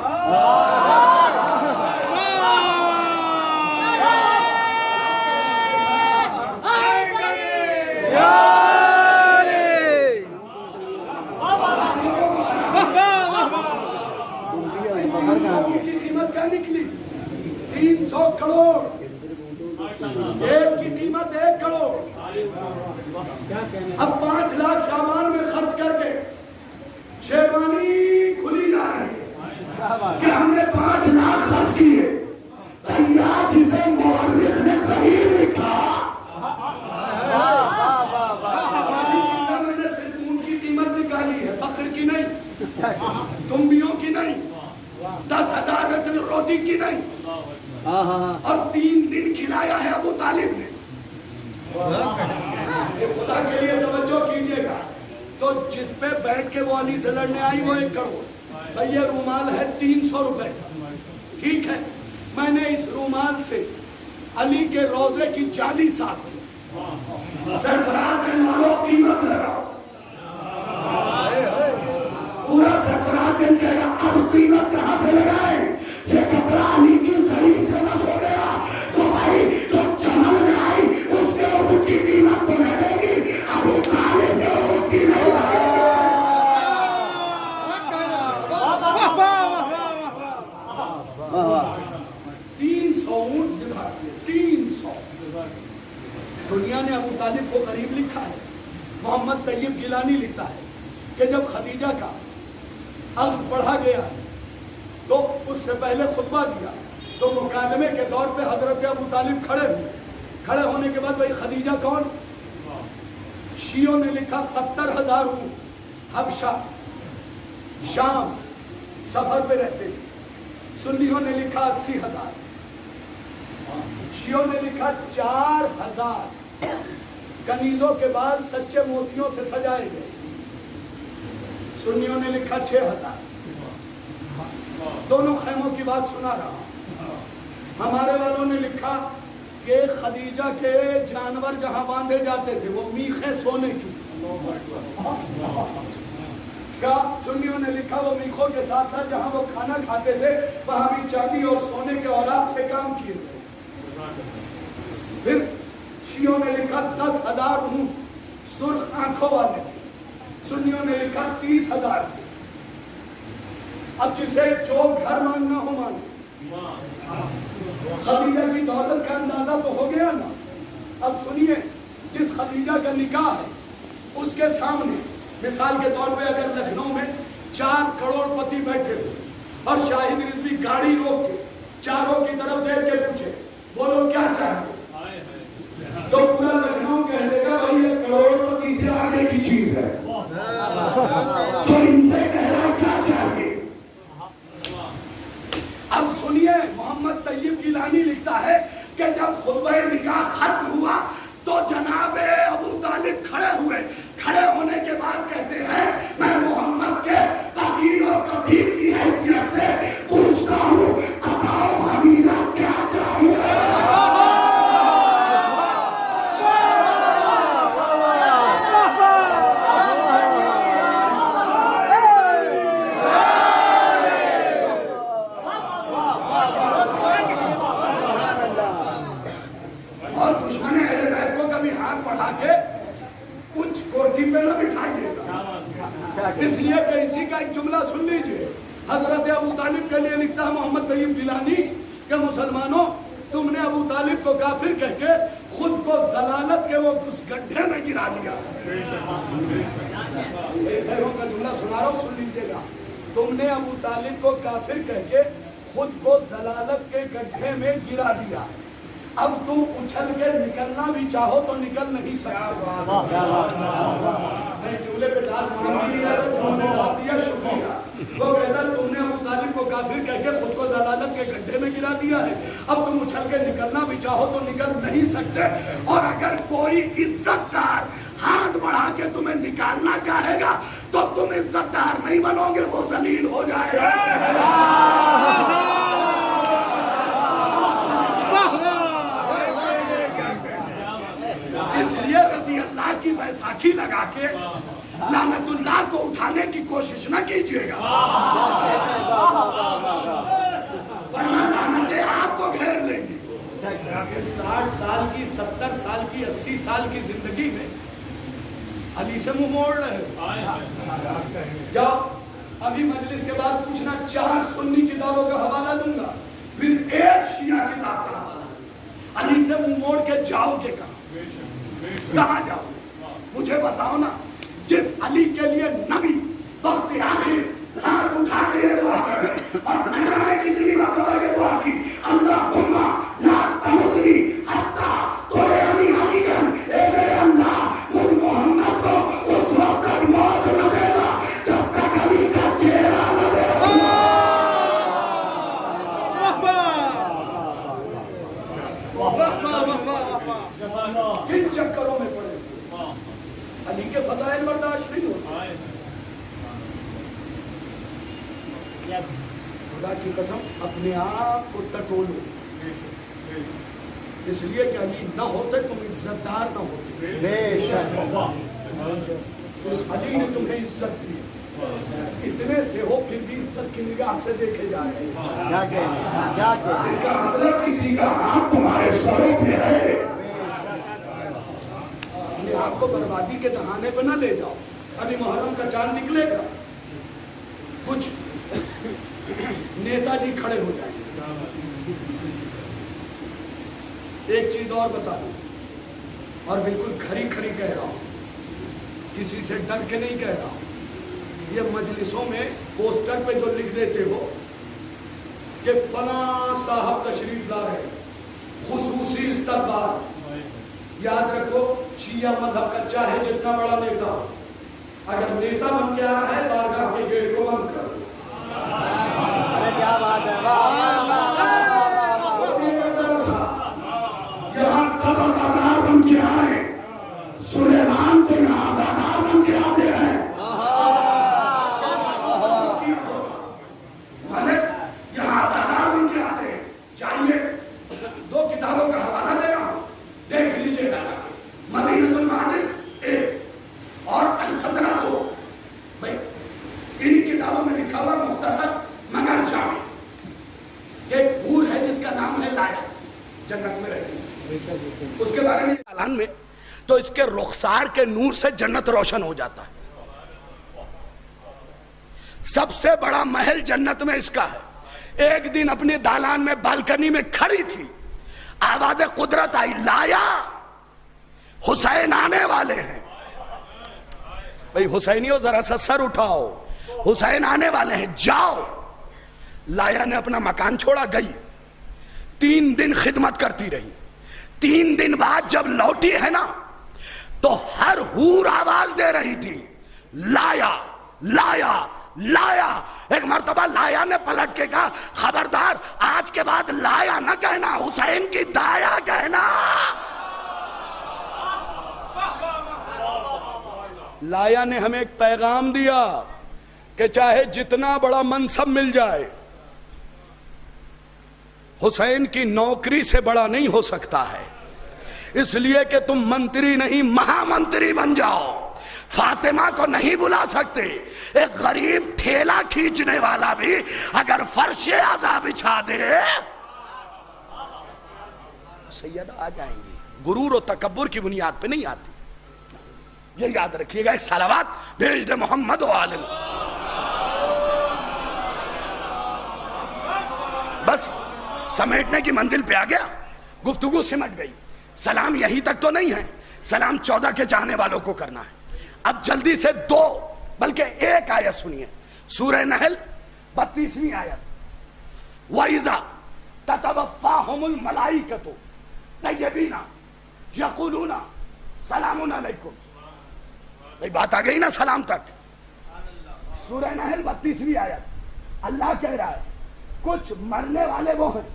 A: کی قیمت کیا نکلی؟ 300 کروڑ. ایک کی قیمت 1 کروڑ. اب 5 لاکھ شعبان میں خرچ کر کے شیروانی کھلی جا رہی ہے کہ ہم نے 5 لاکھ خرچ کیے. بھیا جسے مورخ نے غریب لکھا، میں نے صرف اونٹ کی قیمت نکالی ہے، بکر کی نہیں، تنبیوں کی نہیں، 10,000 رتل روٹی کی نہیں، اور 3 دن کھلایا ہے ابو طالب نے. خدا کے لیے توجہ کیجئے گا. تو جس پہ بیٹھ کے وہ علی سے لڑنے آئی وہ 1 کروڑ. بھئی یہ رومال ہے 300 روپے. ٹھیک ہے، میں نے اس رومال سے علی کے روزے کی 40 سال کی. سرفراز گنج والوں قیمت لگاؤ. پورا سرفراز گنج کہے گا اب قیمت کہاں سے لگائیں؟ یہ کپڑا علی کی زلیل سے نہ سو گیا تو بھائی جو چمن میں آئی اس کے اونٹ کی قیمت تو نہ دے گی. ابو طالب نے اونٹ کی نہیں لگے گی. 300 اونٹ ذبح کیے. 300. دنیا نے ابو طالب کو قریب لکھا ہے. محمد طیب گیلانی لکھتا ہے کہ جب خدیجہ کا عقد پڑھا گیا تو اس سے پہلے خطبہ دیا تو مکالمے کے دور پہ حضرت ابو طالب کھڑے ہوئے. کھڑے ہونے کے بعد بھائی خدیجہ کون؟ شیعوں نے لکھا 70,000 اونٹ حبشہ شام سفر پہ رہتے تھے. سنیوں نے لکھا 80,000. شیعوں نے لکھا 4,000 کنیزوں کے بال سچے موتیوں سے سجائے گئے. سنیوں نے لکھا 6,000. دونوں خیموں کی بات سنا رہا ہوں. ہمارے والوں نے لکھا کہ خدیجہ کے جانور جہاں باندھے جاتے تھے وہ میخیں سونے کی. کیا سنیوں نے لکھا وہ میخوں کے ساتھ ساتھ جہاں وہ کھانا کھاتے تھے وہاں بھی چاندی اور سونے کے اوراق سے کام کیے تھے. پھر شیعوں نے لکھا 10,000 اونٹ سرخ آنکھوں والے تھے. سنیوں نے لکھا 30,000 تھے. اب جسے جو گھر ماننا ہو مانے. خدیجہ کی دولت کا اندازہ تو ہو گیا نا. اب سنیے جس خدیجہ کا نکاح ہے اس کے سامنے مثال کے طور پہ اگر لکھنؤ میں 4 کروڑ پتی بیٹھے ہوئے اور شاہد رضوی گاڑی روک کے چاروں کی طرف دیکھ کے پوچھے بولو کیا چاہتے تو پورا لکھنؤ کہہ دے گا بھائی یہ کروڑ پتی سے آگے کی چیز ہے. تو ان سے کہہ رہا کیا چاہیے. اب سنیے محمد طیب گیلانی لکھتا ہے کہ جب خطبہ نکاح ختم ہوا تو جناب ابو طالب کھڑے ہوئے. کھڑے ہونے کے بعد کہتے ہیں میں محمد کے قبیل اور کبیر کی حیثیت سے پوچھتا ہوں بتاؤ خدیجہ کیا چاہیے.
B: کے لیے لکھتا ہے محمد طیب گیلانی کہ مسلمانوں تم نے ابو طالب کو کافر کہہ کے خود کو ضلالت کے وہ اس گڈھے میں گرا دیا. خیروں کا جملہ سنا رہا ہوں, سن لیجیے گا. تم نے ابو طالب کو کافر کہہ کے خود کو ضلالت کے گڈھے میں گرا دیا. اب تم اچھل کے نکلنا بھی چاہو تو نکل نہیں سکتے. میں جملے پہ دال مان نہیں رہا, تم نے جواب دیا, شکریہ. وہ کہتا تم نے ابو طالب کو کافر کہہ کے خود کو ضلالت کے گڈھے میں گرا دیا ہے, اب تم اچھل کے نکلنا بھی چاہو تو نکل نہیں سکتے. اور اگر کوئی عزت دار ہاتھ بڑھا کے تمہیں نکالنا چاہے گا تو تم عزت دار نہیں بنو گے, وہ ذلیل ہو جائے گا. اس لیے رضی اللہ کی بیساکھی لگا کے لعنت اللہ کو اٹھانے کی کوشش نہ کیجیے گا, ورنہ لعنتیں آپ کو گھیر لیں گی. 60 سال کی 70 سال کی 80 سال کی زندگی میں علی سے منہ موڑ رہے ہو. جاؤ ابھی مجلس کے بعد پوچھنا 4 سنی کتابوں کا حوالہ دوں گا, پھر 1 شیعہ کتاب کا حوالہ دوں گا. علی سے منہ موڑ کے جاؤ گے کہاں جاؤ گے؟ مجھے بتاؤ نا. جس علی کے لیے نبی وقت آخر ہاتھ اٹھا کے یہ دعا کرے اور نہ جانے کتنی مرتبہ یہ دعا کی, اللہم لا تمتنی حتی تورے علی علیگن, اے میرے اللہ مجھ محمد کو اس وقت تک موت نہ دینا جب تک علی کا چہرہ نہ دیکھنا. کن چکروں میں پڑے علی کے فضائل برداشت نہیں ہوتا. خدا کی قسم اپنے آپ کو ٹٹولو, اس لیے کہ علی نہ ہوتے تم عزت دار نہ ہوتے. اس علی نے تمہیں عزت دی, اتنے سے ہو پھر بھی عزت کی نگاہ سے دیکھے جا رہے ہیں. اس کا مطلب کسی کا ہاتھ تمہارے سروں پہ ہے. آپ کو بربادی کے دہانے پہ نہ لے جاؤ. ابھی محرم کا چاند نکلے گا, کچھ نیتا جی کھڑے ہو جائیں گے. ایک چیز اور بتا دوں, اور بالکل کھری کھری کہہ رہا ہوں, کسی سے ڈر کے نہیں کہہ رہا ہوں. یہ مجلسوں میں پوسٹر پہ جو لکھ دیتے ہو کہ فلاں صاحب تشریف لا رہے, خصوصی استقبال, یاد رکھو شیعہ مذہب کا چاہے جتنا بڑا نیتا ہو, اگر نیتا بن کے آ رہا ہے بارگاہ کے گیٹ کو بند کر دو. کیا بات ہے, یہاں سب ازادار بن کے آئے, سلیمان تو یہاں ازادار بن کے آتے ہیں. یہاں ازادار بن کے آتے ہیں. چاہیے 2 کتابوں کا حوالہ دے رہا ہوں, دیکھ لیجیے گا. مدینۃ المحادث 1 اور القطرہ 2. بھائی انہی کتابوں میں لکھا ہوا مختصر مگر جامع کہ ایک حور ہے جس کا نام ہے لایا, جنت میں رہتی ہے. اس کے بارے میں اعلان میں تو اس کے رخسار کے نور سے جنت روشن ہو جاتا ہے. سب سے بڑا محل جنت میں اس کا ہے. ایک دن اپنے دالان میں بالکنی میں کھڑی تھی, آواز قدرت آئی, لایا حسین آنے والے ہیں. بھئی حسینیوں ذرا سا سر اٹھاؤ, حسین آنے والے ہیں, جاؤ. لایا نے اپنا مکان چھوڑا, گئی. 3 دن خدمت کرتی رہی. 3 دن بعد جب لوٹی ہے نا تو ہر حور آواز دے رہی تھی, لایا لایا لایا. ایک مرتبہ لایا نے پلٹ کے کہا, خبردار آج کے بعد لایا نہ کہنا, حسین کی دایا کہنا. لایا نے ہمیں ایک پیغام دیا کہ چاہے جتنا بڑا منصب مل جائے, حسین کی نوکری سے بڑا نہیں ہو سکتا ہے. اس لیے کہ تم منتری نہیں مہا منتری بن جاؤ. فاطمہ کو نہیں بلا سکتے. ایک غریب ٹھیلا کھینچنے والا بھی اگر فرش اعضا بچھا دے سیدہ آ جائیں گی. غرور و تکبر کی بنیاد پہ نہیں آتی, یہ یاد رکھیے گا. ایک صلوات بھیج دے محمد و عالم.
A: بس سمیٹنے کی منزل پہ آ گیا, گفتگو سمٹ گئی. سلام یہیں تک تو نہیں ہے, سلام 14 کے چاہنے والوں کو کرنا ہے. اب جلدی سے 2 بلکہ 1 آیت سنیے, سورہ نحل 32ویں آیت. وَإِذَا تَتَوَفَّاهُمُ الْمَلَائِكَةُ طَيِّبِينَ يَقُولُونَ سَلَامٌ عَلَيْكُمْ. بھئی بات آ گئی نا سلام تک. سورہ نحل 32ویں آیت. اللہ کہہ رہا ہے کچھ مرنے والے وہ ہیں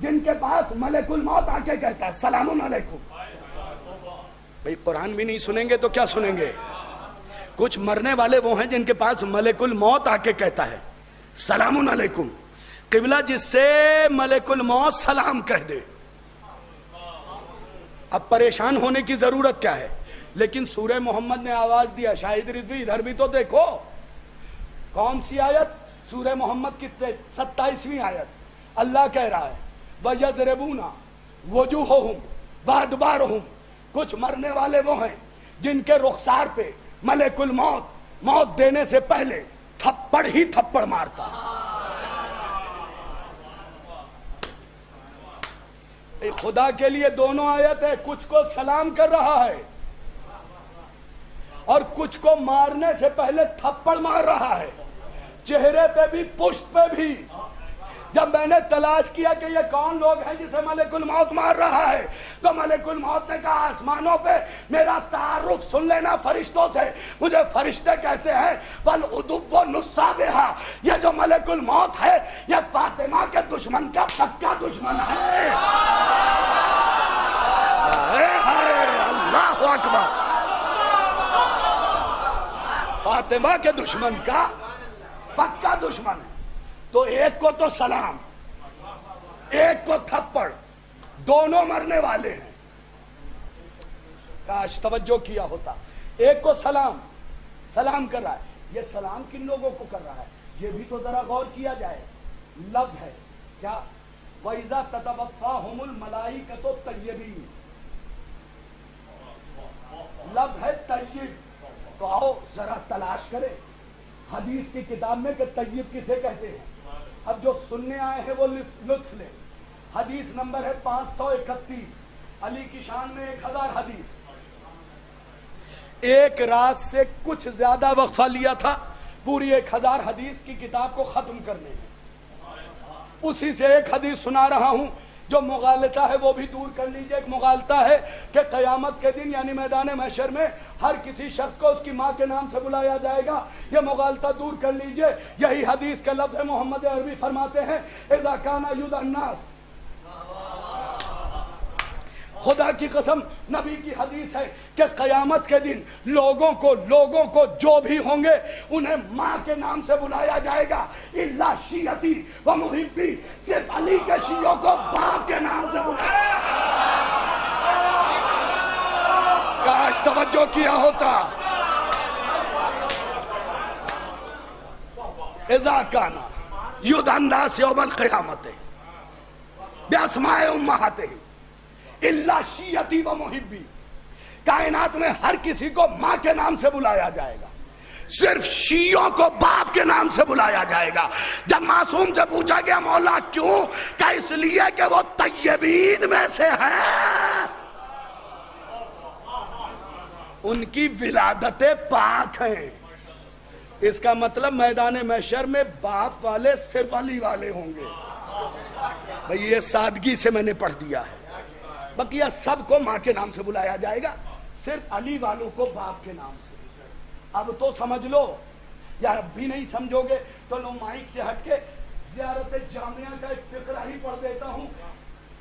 A: جن کے پاس ملک الموت آ کے کہتا ہے سلام علیکم. بھئی قرآن بھی نہیں سنیں گے تو کیا سنیں گے؟ کچھ مرنے والے وہ ہیں جن کے پاس ملک الموت آ کے کہتا ہے سلام علیکم. قبلہ جس سے ملک الموت سلام کہہ دے, اب پریشان ہونے کی ضرورت کیا ہے؟ لیکن سورہ محمد نے آواز دیا. شاہد رضوی ادھر بھی تو دیکھو, کون سی آیت؟ سورہ محمد کی 27ویں آیت. اللہ کہہ رہا ہے وَيَضْرِبُونَ وُجُوهُهُمْ وَأَدْبَارُهُمْ. کچھ مرنے والے وہ ہیں جن کے رخسار پہ ملک الموت موت دینے سے پہلے تھپڑ ہی تھپڑ مارتا. خدا کے لیے دونوں آیت ہے, کچھ کو سلام کر رہا ہے اور کچھ کو مارنے سے پہلے تھپڑ مار رہا ہے, چہرے پہ بھی پشت پہ بھی. جب میں نے تلاش کیا کہ یہ کون لوگ ہیں جسے ملک الموت مار رہا ہے, تو ملک الموت نے کہا آسمانوں پہ میرا تعارف سن لینا فرشتوں سے. مجھے فرشتے کہتے ہیں وَالْعُدُوُّ نُصَّابِهَا, یہ جو ملک الموت ہے یہ فاطمہ کے دشمن کا پکا دشمن ہے. اللہ اکبر, فاطمہ کے دشمن کا پکا دشمن ہے. تو ایک کو تو سلام, ایک کو تھپڑ, دونوں مرنے والے ہیں. کاش توجہ کیا ہوتا. ایک کو سلام کر رہا ہے. یہ سلام کن لوگوں کو کر رہا ہے یہ بھی تو ذرا غور کیا جائے. لفظ ہے کیا؟ وَإِذَا تَتَوَفَّاهُمُ الْمَلَائِكَةُ طَيِّبِينَ. لفظ ہے طیب. تو آؤ ذرا تلاش کرے حدیث کی کتاب میں کہ طیب کسے کہتے ہیں. اب جو سننے آئے ہیں وہ لطف لیں. حدیث نمبر ہے 531, علی کی شان میں 1000 حدیث. ایک رات سے کچھ زیادہ وقفہ لیا تھا پوری 1000 حدیث کی کتاب کو ختم کرنے میں. اسی سے ایک حدیث سنا رہا ہوں. جو مغالطہ ہے وہ بھی دور کر لیجئے. ایک مغالطہ ہے کہ قیامت کے دن یعنی میدان محشر میں ہر کسی شخص کو اس کی ماں کے نام سے بلایا جائے گا. یہ مغالطہ دور کر لیجئے. یہی حدیث کے لفظ محمد عربی فرماتے ہیں اذا کان یدعى الناس. خدا کی قسم نبی کی حدیث ہے کہ قیامت کے دن لوگوں کو جو بھی ہوں گے انہیں ماں کے نام سے بلایا جائے گا. الا شیعتی و محبی, صرف علی کے شیعوں کو باپ کے نام سے بلایا. کاش توجہ کیا ہوتا. اذا کان یدعى الناس یوم القیامت باسماء امہاتہم الا شیعتی و محبی. کائنات میں ہر کسی کو ماں کے نام سے بلایا جائے گا, صرف شیعوں کو باپ کے نام سے بلایا جائے گا. جب معصوم سے پوچھا گیا مولا کیوں, کہ اس لیے کہ وہ طیبین میں سے ہیں, ان کی ولادت پاک ہیں. اس کا مطلب میدان محشر میں باپ والے صرف علی والے ہوں گے. بھئی یہ سادگی سے میں نے پڑھ دیا ہے. بقیہ سب کو ماں کے نام سے بلایا جائے گا, صرف علی والوں کو باپ کے نام سے. اب تو سمجھ لو, یا اب بھی نہیں سمجھو گے تو لو مائک سے ہٹ کے زیارت جامعہ کا ایک فقرہ ہی پڑھ دیتا ہوں.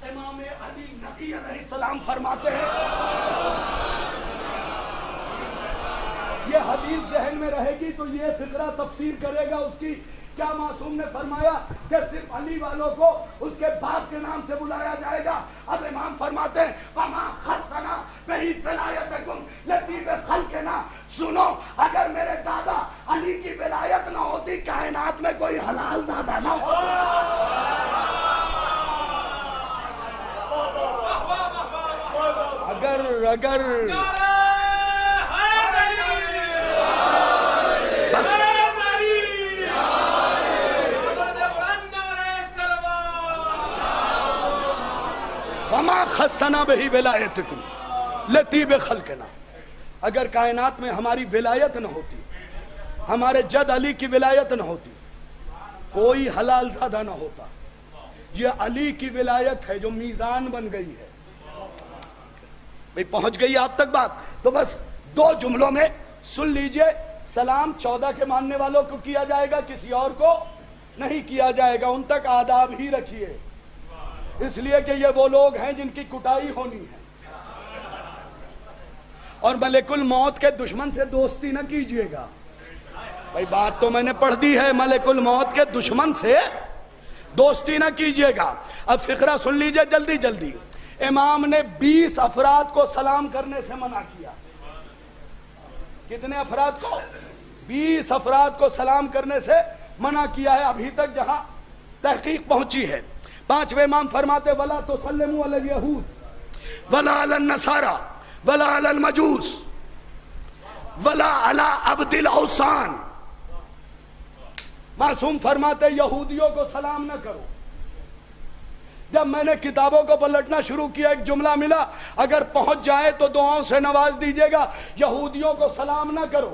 A: امام علی نقی علیہ السلام فرماتے ہیں, یہ حدیث ذہن میں رہے گی تو یہ فقرہ تفسیر کرے گا اس کی. کیا معصوم نے فرمایا کہ صرف علی والوں کو اس کے باپ کے نام سے بلایا جائے گا. اب امام فرماتے ہیں وما خصنا بہی ولایتکم لطیف خلقنا. سنو, اگر میرے دادا علی کی ولایت نہ ہوتی کائنات میں کوئی حلال زادہ نہ ہوتا. اگر
B: وما خصنا بہی ولایتکم لطیب خلقنا. اگر کائنات میں ہماری ولایت نہ ہوتی، ہمارے جد علی کی ولایت نہ ہوتی، کوئی حلال زادہ نہ ہوتا. یہ علی کی ولایت ہے جو میزان بن گئی ہے. بھئی پہنچ گئی آپ تک بات؟ تو بس 2 جملوں میں سن لیجئے. سلام 14 کے ماننے والوں کو کیا جائے گا، کسی اور کو نہیں کیا جائے گا. ان تک آداب ہی رکھیے، اس لیے کہ یہ وہ لوگ ہیں جن کی کٹائی ہونی ہے. اور ملک الموت کے دشمن سے دوستی نہ کیجئے گا. بھئی بات تو میں نے پڑھ دی ہے، ملک الموت کے دشمن سے دوستی نہ کیجئے گا. اب فقرہ سن لیجئے جلدی جلدی. امام نے 20 افراد کو سلام کرنے سے منع کیا. کتنے افراد کو؟ 20 افراد کو سلام کرنے سے منع کیا ہے. ابھی تک جہاں تحقیق پہنچی ہے. 5ویں امام فرماتے وَلَا تُسَلِّمُوا عَلَى الْيَهُودِ وَلَا عَلَى النَّصَارَى وَلَا عَلَى الْمَجُوسِ وَلَا عَلَى عَبْدِ الْأَوْثَانِ. معصوم فرماتے یہودیوں کو سلام نہ کرو. جب میں نے کتابوں کو پلٹنا شروع کیا ایک جملہ ملا، اگر پہنچ جائے تو دعاؤں سے نواز دیجئے گا. یہودیوں کو سلام نہ کرو.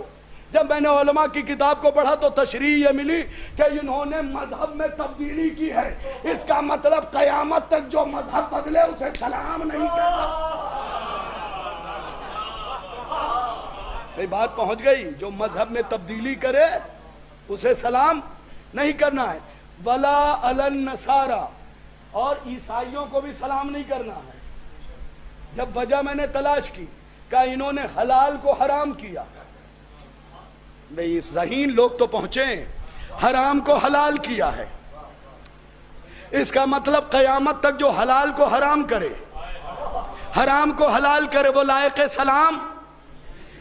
B: جب میں نے علماء کی کتاب کو پڑھا تو تشریح یہ ملی کہ انہوں نے مذہب میں تبدیلی کی ہے. اس کا مطلب قیامت تک جو مذہب بدلے اسے سلام نہیں کرنا. بات پہنچ گئی؟ جو مذہب میں تبدیلی کرے اسے سلام نہیں کرنا ہے. ولا علی النصارى، اور عیسائیوں کو بھی سلام نہیں کرنا ہے. جب وجہ میں نے تلاش کی کہ انہوں نے حلال کو حرام کیا. بھئی ذہین لوگ تو پہنچے ہیں، حرام کو حلال کیا ہے. اس کا مطلب قیامت تک جو حلال کو حرام کرے، حرام کو حلال کرے، وہ لائق سلام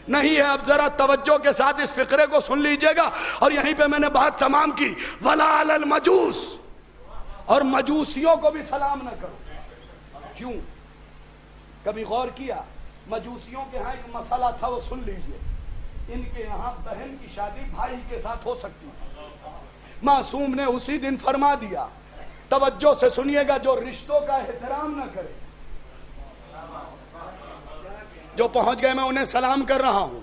B: نہیں ہے. اب ذرا توجہ کے ساتھ اس فقرے کو سن لیجئے گا. اور یہیں پہ میں نے بات تمام کی. وَلَا عَلَى الْمَجُوسِ، اور مجوسیوں کو بھی سلام نہ کرو. کیوں؟ کبھی غور کیا؟ مجوسیوں کے ہاں ایک مسئلہ تھا، وہ سن لیجئے. ان کے یہاں بہن کی شادی بھائی کے ساتھ ہو سکتی تھی. معصوم نے اسی دن فرما دیا، توجہ سے سنیے گا، جو رشتوں کا احترام نہ کرے. جو پہنچ گئے میں انہیں سلام کر رہا ہوں،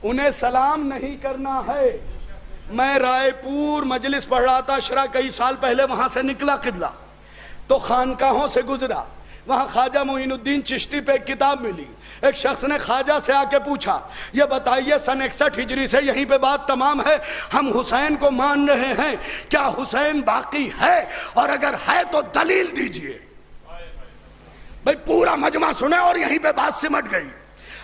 B: انہیں سلام نہیں کرنا ہے. میں رائے پور مجلس پڑھ رہا تھا شرح کئی سال پہلے، وہاں سے نکلا قبلہ تو خانقاہوں سے گزرا. وہاں خواجہ معین الدین چشتی پہ ایک کتاب ملی. ایک شخص نے خواجہ سے آ کے پوچھا، یہ بتائیے سن 61 ہجری سے یہیں پہ بات تمام ہے، ہم حسین کو مان رہے ہیں، کیا حسین باقی ہے؟ اور اگر ہے تو دلیل دیجئے. بھئی پورا مجمع سنے اور یہیں پہ بات سمٹ گئی.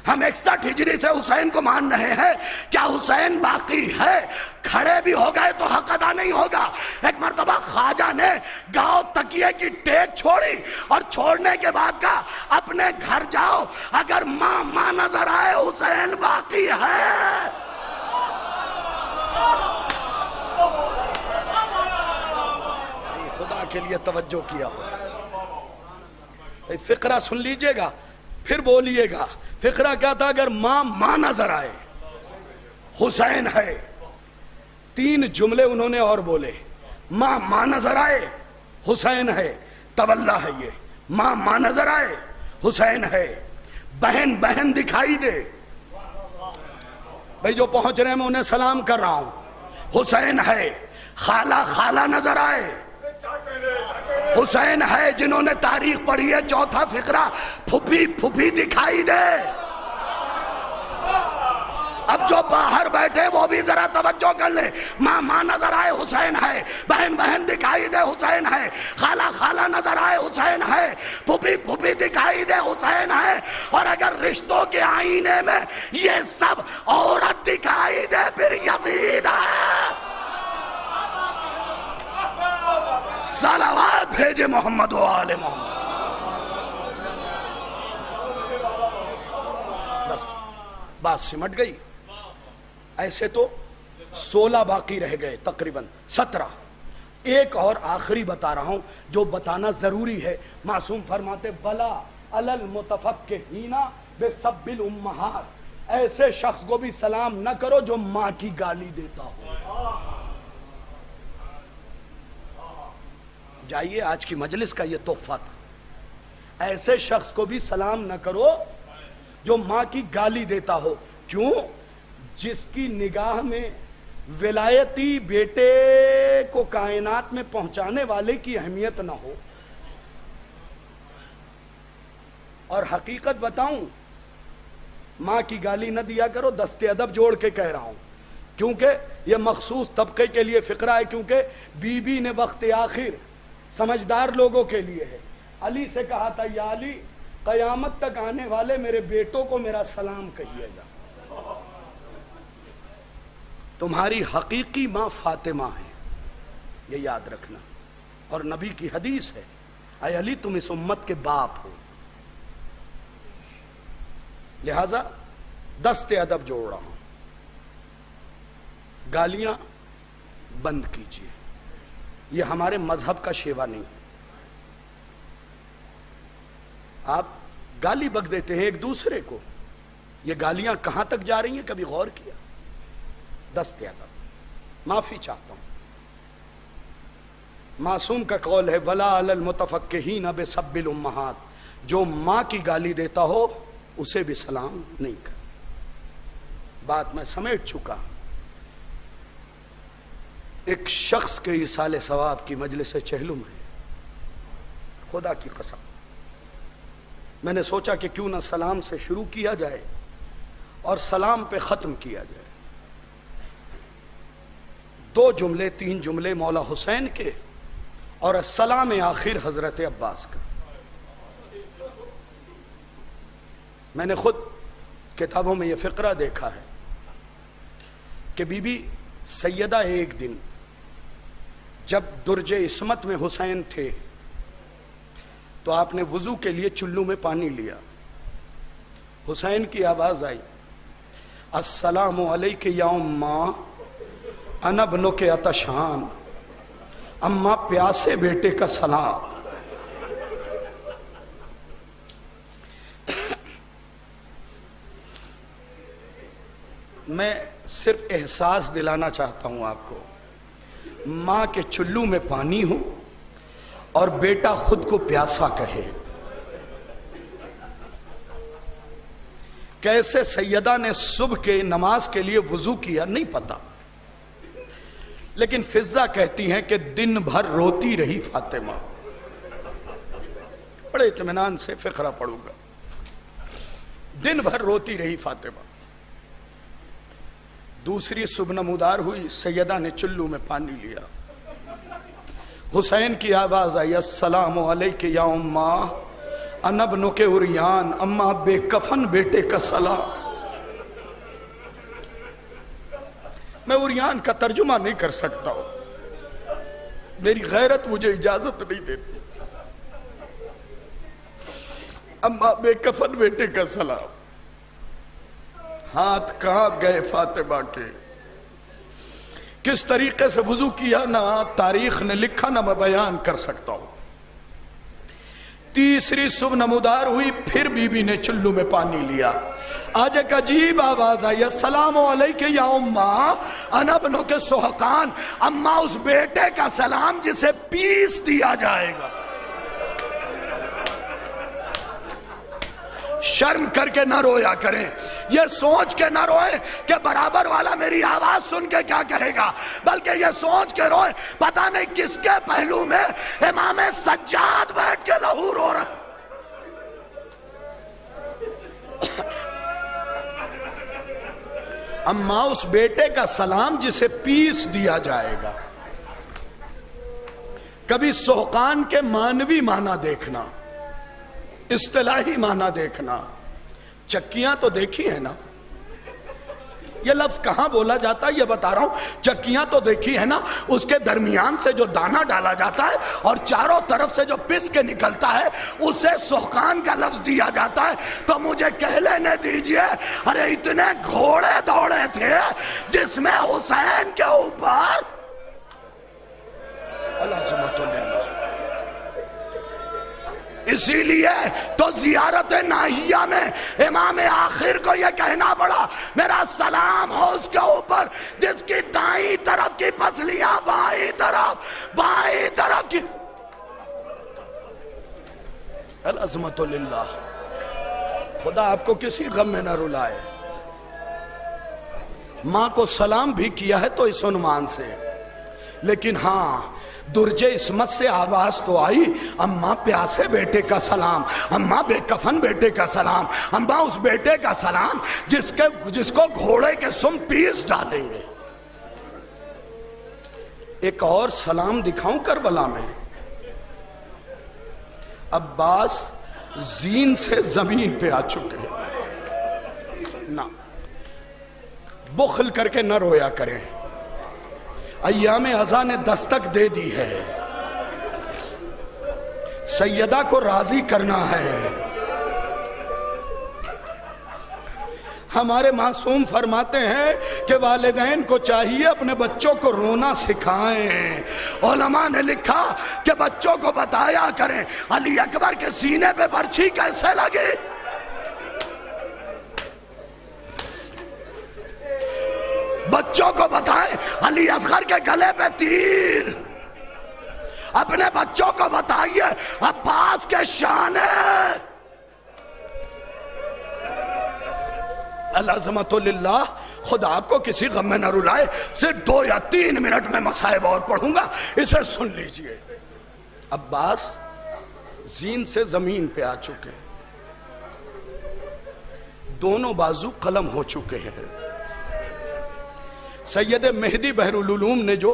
B: ہم 61 ہجری سے حسین کو مان رہے ہیں، کیا حسین باقی ہے؟ کھڑے بھی ہو گئے تو حق ادا نہیں ہوگا. ایک مرتبہ خواجہ نے گاؤں تکیے کی ٹیک چھوڑی اور چھوڑنے کے بعد کہا اپنے گھر جاؤ، اگر ماں نظر آئے حسین باقی ہے. خدا کے لیے توجہ کیا ہو. فقرہ سن لیجئے گا پھر بولیے گا. فقرہ کیا تھا؟ اگر ماں نظر آئے حسین ہے. 3 جملے انہوں نے اور بولے. ماں نظر آئے حسین ہے، تولا ہے یہ. ماں نظر آئے حسین ہے، بہن دکھائی دے. بھئی جو پہنچ رہے ہیں میں انہیں سلام کر رہا ہوں، حسین ہے. خالہ نظر آئے حسین ہے. جنہوں نے تاریخ پڑھی ہے 4تھا فقرہ، پھپھی دکھائی دے. اب جو باہر بیٹھے وہ بھی ذرا توجہ کر لیں. ماں نظر آئے حسین ہے، بہن دکھائی دے حسین ہے، خالہ نظر آئے حسین ہے، پھپھی دکھائی دے حسین ہے. اور اگر رشتوں کے آئینے میں یہ سب عورت دکھائی دے پھر یزید ہے. صلوات بھیجے محمد و آل محمد. بس بات سمٹ گئی. ایسے تو 16 باقی رہ گئے، تقریباً 17. ایک اور آخری بتا رہا ہوں جو بتانا ضروری ہے. معصوم فرماتے بلا علی المتفقہین بسب الامہات، ایسے شخص کو بھی سلام نہ کرو جو ماں کی گالی دیتا ہو. جائیے، آج کی مجلس کا یہ تحفہ تھا. ایسے شخص کو بھی سلام نہ کرو جو ماں کی گالی دیتا ہو. کیوں؟ جس کی نگاہ میں ولایتی بیٹے کو کائنات میں پہنچانے والے کی اہمیت نہ ہو. اور حقیقت بتاؤں، ماں کی گالی نہ دیا کرو، دست ادب جوڑ کے کہہ رہا ہوں، کیونکہ یہ مخصوص طبقے کے لیے فقرہ ہے، کیونکہ بی بی نے وقت آخر سمجھدار لوگوں کے لیے ہے. علی سے کہا تھا، یا علی قیامت تک آنے والے میرے بیٹوں کو میرا سلام کہیے گا. تمہاری حقیقی ماں فاطمہ ہے، یہ یاد رکھنا. اور نبی کی حدیث ہے، اے علی تم اس امت کے باپ ہو. لہذا دست ادب جوڑ رہا ہوں، گالیاں بند کیجیے، یہ ہمارے مذہب کا شیوا نہیں. آپ گالی بک دیتے ہیں ایک دوسرے کو، یہ گالیاں کہاں تک جا رہی ہیں کبھی غور کیا؟ دست ادب. معافی چاہتا ہوں. معصوم کا قول ہے، وَلَا عَلَى الْمُتَفَقِّهِينَ بِسَبِّ الْأُمَّهَاتِ، جو ماں کی گالی دیتا ہو اسے بھی سلام نہیں کر. بات میں سمیٹ چکا. ایک شخص کے ایصال ثواب کی مجلس چہلم ہے، خدا کی قسم میں نے سوچا کہ کیوں نہ سلام سے شروع کیا جائے اور سلام پہ ختم کیا جائے. 2 جملے 3 جملے مولا حسین کے اور السلام آخر حضرت عباس کا. میں نے خود کتابوں میں یہ فقرہ دیکھا ہے کہ بی بی سیدہ ایک دن جب درج عصمت میں حسین تھے تو آپ نے وضو کے لیے چلو میں پانی لیا. حسین کی آواز آئی، السلام علیک یا اماں انا ابنک عطشان، اماں پیاسے بیٹے کا سلام. میں صرف احساس دلانا چاہتا ہوں آپ کو، ماں کے چلو میں پانی ہو اور بیٹا خود کو پیاسا کہے. کیسے سیدہ نے صبح کے نماز کے لیے وضو کیا نہیں پتا، لیکن فضہ کہتی ہیں کہ دن بھر روتی رہی فاطمہ. بڑے اطمینان سے فقرہ پڑھوں گا. دن بھر روتی رہی فاطمہ. دوسری صبح نمودار ہوئی، سیدہ نے چلو میں پانی لیا. حسین کی آواز آئی، السلام علیک یا اماں انا ابنک عریان، اماں بے کفن بیٹے کا سلام. میں عریان کا ترجمہ نہیں کر سکتا ہوں، میری غیرت مجھے اجازت نہیں دیتی. اماں بے کفن بیٹے کا سلام. ہاتھ کانپ گئے فاطمہ کے. کس طریقے سے وضو کیا نہ تاریخ نے لکھا نہ میں بیان کر سکتا ہوں. تیسری صبح نمودار ہوئی، پھر بی بی نے چلو میں پانی لیا. آج ایک عجیب آواز آئی، السلام علیک یا اماں انا ابنک سحقان، اماں اس بیٹے کا سلام جسے پیس دیا جائے گا. شرم کر کے نہ رویا کریں، یہ سوچ کے نہ روئے کہ برابر والا میری آواز سن کے کیا کہے گا، بلکہ یہ سوچ کے روئے پتہ نہیں کس کے پہلو میں امام سجاد بیٹھ کے لہو رو رہا. اماں اس بیٹے کا سلام جسے پیس دیا جائے گا. کبھی سحقان کے معنوی معنی دیکھنا، اصطلاحی معنی دیکھنا. چکیاں تو دیکھی ہیں نا، یہ لفظ کہاں بولا جاتا ہے یہ بتا رہا ہوں. چکیاں تو دیکھی ہے نا، اس کے درمیان سے جو دانہ ڈالا جاتا ہے اور چاروں طرف سے جو پس کے نکلتا ہے اسے سحقان کا لفظ دیا جاتا ہے. تو مجھے کہہ لینے دیجئے، ارے اتنے گھوڑے دوڑے تھے جس میں حسین کے اوپر العظمت للہ. اسی لیے تو زیارت ناہیہ میں امام آخر کو یہ کہنا پڑا، میرا سلام ہو اس کے اوپر جس کی دائیں طرف کی پسلیاں بائیں طرف کی. العظمت للہ. خدا آپ کو کسی غم میں نہ رلائے. ماں کو سلام بھی کیا ہے تو اس عنوان سے, لیکن ہاں درج عصمت سے آواز تو آئی, اماں پیاسے بیٹے کا سلام, اماں بے کفن بیٹے کا سلام, اماں اس بیٹے کا سلام جس کو گھوڑے کے سم پیس ڈالیں گے. ایک اور سلام دکھاؤں کربلا میں. عباس زین سے زمین پہ آ چکے ہیں. نہ بخل کر کے نہ رویا کریں, ایام ازاں نے دستک دے دی ہے, سیدہ کو راضی کرنا ہے. ہمارے معصوم فرماتے ہیں کہ والدین کو چاہیے اپنے بچوں کو رونا سکھائیں. علماء نے لکھا کہ بچوں کو بتایا کریں علی اکبر کے سینے پہ برچھی کیسے لگی, بچوں کو بتائیں علی اصغر کے گلے پہ تیر, اپنے بچوں کو بتائیے عباس کے شانے. العظمت للہ. خدا آپ کو کسی غم میں نہ رلائے. صرف 2 یا 3 منٹ میں مصائب اور پڑھوں گا, اسے سن لیجئے. عباس زین سے زمین پہ آ چکے, دونوں بازو قلم ہو چکے ہیں. سید مہدی بحرالعلوم نے جو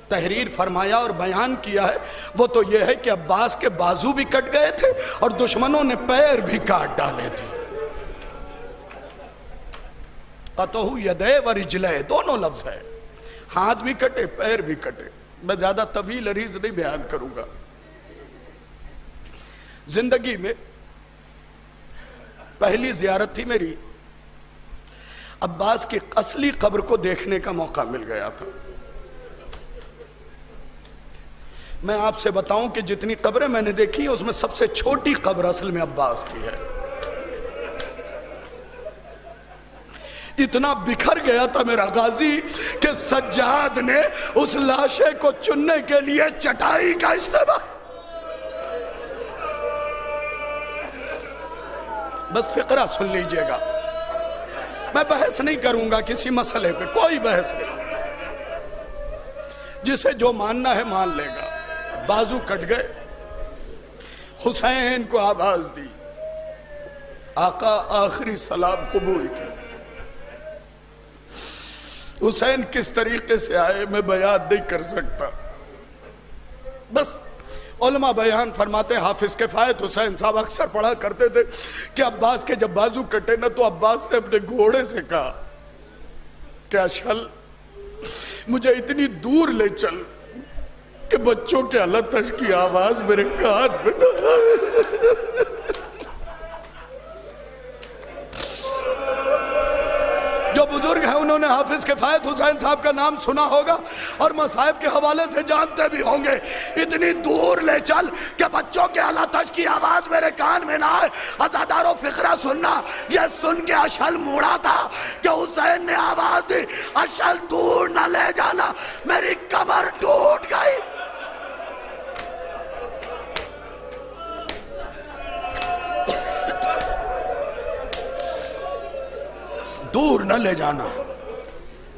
B: تحریر فرمایا اور بیان کیا ہے وہ تو یہ ہے کہ عباس کے بازو بھی کٹ گئے تھے اور دشمنوں نے پیر بھی کاٹ ڈالے تھے. قطعہ یدے و رجلے دونوں لفظ ہے, ہاتھ بھی کٹے پیر بھی کٹے. میں زیادہ طویل عریض نہیں بیان کروں گا. زندگی میں پہلی زیارت تھی میری, عباس کی اصلی قبر کو دیکھنے کا موقع مل گیا تھا. میں آپ سے بتاؤں کہ جتنی قبریں میں نے دیکھی اس میں سب سے چھوٹی قبر اصل میں عباس کی ہے. اتنا بکھر گیا تھا میرا غازی کہ سجاد نے اس لاشے کو چننے کے لیے چٹائی کا استعمال. بس فقرہ سن لیجئے گا, میں بحث نہیں کروں گا کسی مسئلے پہ, کوئی بحث نہیں, جسے جو ماننا ہے مان لے گا. بازو کٹ گئے, حسین کو آواز دی, آقا آخری سلام قبول کی. حسین کس طریقے سے آئے میں بیان نہیں کر سکتا. بس علماء بیان فرماتے ہیں, حافظ کفایت حسین صاحب اکثر پڑھا کرتے تھے کہ عباس کے جب بازو کٹے نا تو عباس نے اپنے گھوڑے سے کہا کیا شل مجھے اتنی دور لے چل کہ بچوں کے التش کی آواز میرے کان میں جو بزرگ ہیں انہوں نے حافظ کفایت حسین صاحب کا نام سنا ہوگا اور مصائب کے حوالے سے جانتے بھی ہوں گے. اتنی دور لے چل کہ بچوں کے التش کی آواز میرے کان میں نہ آئے. عزادارو فقرہ سننا, یہ سن کے اشل موڑا تھا کہ حسین نے آواز دی اشل دور نہ لے جانا, میری کمر ٹوٹ گئی. دور نہ لے جانا.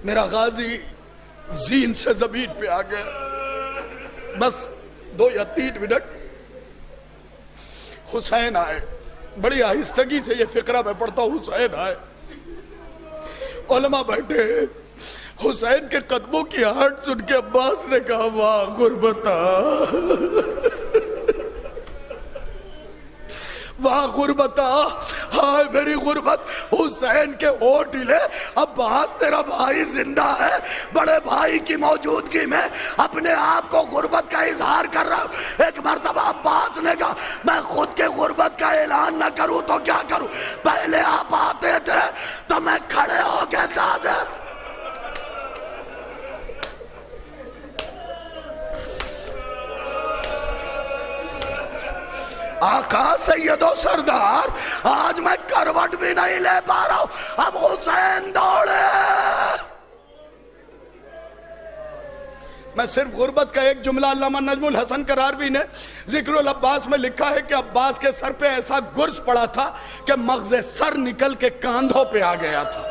B: میرا غازی زین سے زمین پہ آ گیا. بس 2 یا 3 منٹ. حسین آئے, بڑی آہستگی سے یہ فقرہ میں پڑھتا ہوں. حسین آئے, علماء بیٹھے, حسین کے قدموں کی آہٹ سن کے عباس نے کہا واہ غربتا, واہ غربتا, ہائے میری غربت. حسین کے ہونٹ ہلے. عباس تیرا بھائی زندہ ہے, بڑے بھائی کی موجودگی میں اپنے آپ کو غربت کا اظہار کر رہا ہوں. ایک مرتبہ عباس نے کہا میں خود کے غربت کا اعلان نہ کروں تو کیا کروں, پہلے آپ آتے تھے تو میں کھڑے ہو کے دادا. آقا سید و سردار, آج میں کروٹ بھی نہیں لے پا رہا ہوں. اب حسین دوڑے, میں صرف غربت کا ایک جملہ علامہ نجم الحسن قراروی نے ذکر العباس میں لکھا ہے کہ عباس کے سر پہ ایسا گرز پڑا تھا کہ مغز سر نکل کے کاندھوں پہ آ گیا تھا.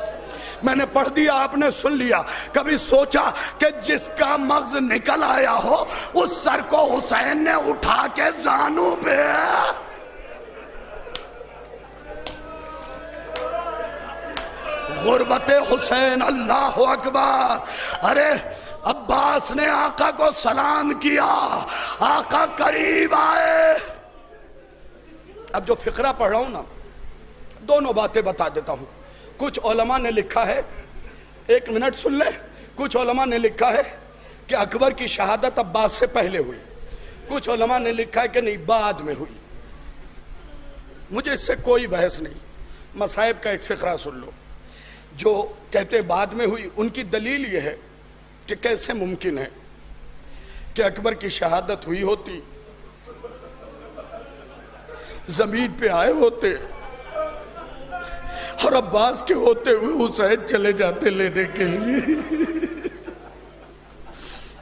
B: میں نے پڑھ دیا، آپ نے سن لیا. کبھی سوچا کہ جس کا مغز نکل آیا ہو اس سر کو حسین نے اٹھا کے زانوں پہ. غربت حسین، اللہ اکبر. ارے عباس نے آقا کو سلام کیا، آقا قریب آئے. اب جو فقرہ پڑھ رہا ہوں نا، دونوں باتیں بتا دیتا ہوں. کچھ علماء نے لکھا ہے، ایک منٹ سن لیں، کچھ علماء نے لکھا ہے کہ اکبر کی شہادت عباس سے پہلے ہوئی، کچھ علماء نے لکھا ہے کہ نہیں بعد میں ہوئی. مجھے اس سے کوئی بحث نہیں. مصائب کا ایک فقرہ سن لو. جو کہتے بعد میں ہوئی، ان کی دلیل یہ ہے کہ کیسے ممکن ہے کہ اکبر کی شہادت ہوئی ہوتی، زمین پہ آئے ہوتے اور عباس کے ہوتے ہوئے حسین چلے جاتے لینے کے لیے.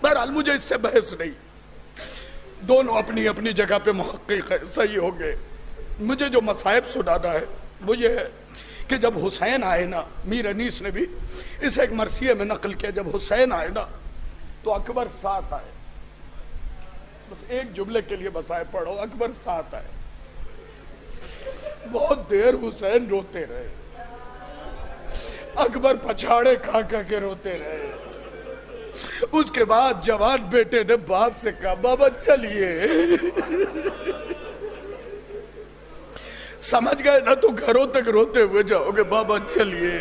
B: بہرحال مجھے اس سے بحث نہیں. دونوں اپنی اپنی جگہ پہ محقق ہے، صحیح ہو گئے. مجھے جو مصائب سنانا ہے وہ یہ ہے کہ جب حسین آئے نا، میر انیس نے بھی اسے ایک مرثیے میں نقل کیا، جب حسین آئے نا تو اکبر ساتھ آئے. بس ایک جملے کے لیے مصائب پڑھو. اکبر ساتھ آئے، بہت دیر حسین روتے رہے. اکبر پچھاڑے کھا کے روتے رہے. اس کے بعد جوان بیٹے نے باپ سے کہا بابا چلیے. سمجھ گئے نا تو گھروں تک روتے ہوئے جاؤ گے، بابا چلیے.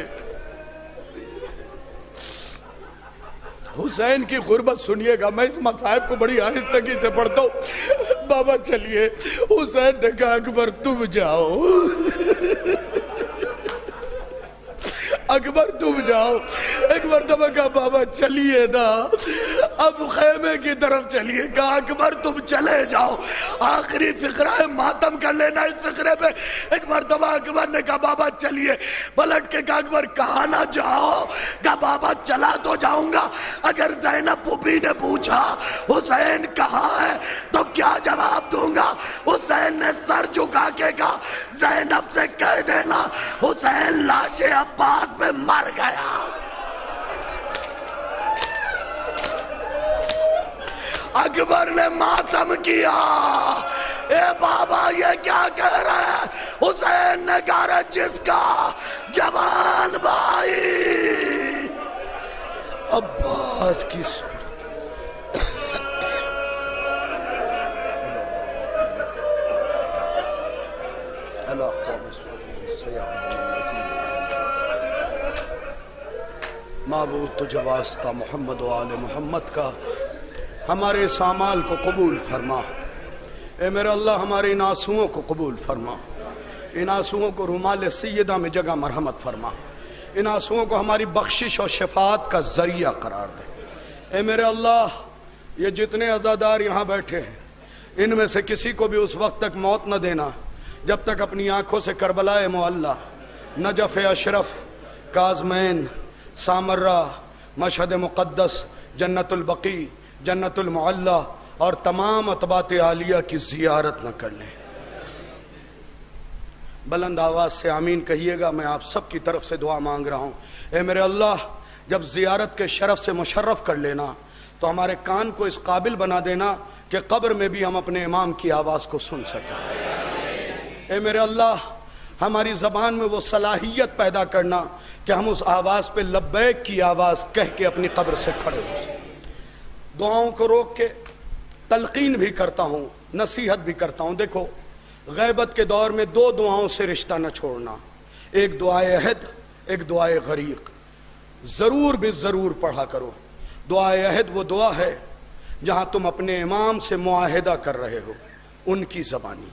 B: حسین کی غربت سنیے گا، میں اس مصائب کو بڑی آہستگی سے پڑھتا ہوں. بابا چلیے. حسین نے کہا اکبر تم جاؤ، اکبر تم جاؤ. ایک مرتبہ کہا بابا چلیے نا، اب خیمے کی طرف چلیے. کہا اکبر تم چلے جاؤ، آخری فقرہ ماتم کر لینا اس فقرے پہ. ایک مرتبہ اکبر نے کہا بابا چلیے. پلٹ کے کہا اکبر کہاں نہ جاؤ. کہا بابا چلا تو جاؤں گا، اگر زینب پھوپھی نے پوچھا حسین کہاں ہے تو کیا جواب دوں گا. حسین نے سر جھکا کے کہا زینب سے کہہ دینا حسین لاش عباس پہ مر گیا. اکبر نے ماتم کیا. اے بابا یہ کیا کہہ رہے ہیں. حسین نے کہا جس کا جوان بھائی عباس کی معبود تجھے واسطہ محمد و آل محمد کا ہمارے اس اعمال کو قبول فرما. اے میرے اللہ ہمارے ان آنسوؤں کو قبول فرما. ان آنسوؤں کو رومال سیدہ میں جگہ مرحمت فرما. ان آنسوؤں کو ہماری بخشش اور شفاعت کا ذریعہ قرار دے. اے میرے اللہ یہ جتنے عزادار یہاں بیٹھے ہیں ان میں سے کسی کو بھی اس وقت تک موت نہ دینا جب تک اپنی آنکھوں سے کربلا معلّہ، نجف اشرف، کاظمین، سامرہ، مشہد مقدس، جنت البقیع، جنت المعلیٰ اور تمام اطباط عالیہ کی زیارت نہ کر لیں. بلند آواز سے آمین کہیے گا. میں آپ سب کی طرف سے دعا مانگ رہا ہوں. اے میرے اللہ جب زیارت کے شرف سے مشرف کر لینا تو ہمارے کان کو اس قابل بنا دینا کہ قبر میں بھی ہم اپنے امام کی آواز کو سن سکیں. اے میرے اللہ ہماری زبان میں وہ صلاحیت پیدا کرنا کہ ہم اس آواز پہ لبیک کی آواز کہہ کے اپنی قبر سے کھڑے ہو سکیں. دعاؤں کو روک کے تلقین بھی کرتا ہوں، نصیحت بھی کرتا ہوں. دیکھو غیبت کے دور میں دو دعاؤں سے رشتہ نہ چھوڑنا. ایک دعائے عہد، ایک دعائے غریق. ضرور بھی ضرور پڑھا کرو. دعائے عہد وہ دعا ہے جہاں تم اپنے امام سے معاہدہ کر رہے ہو، ان کی زبانی،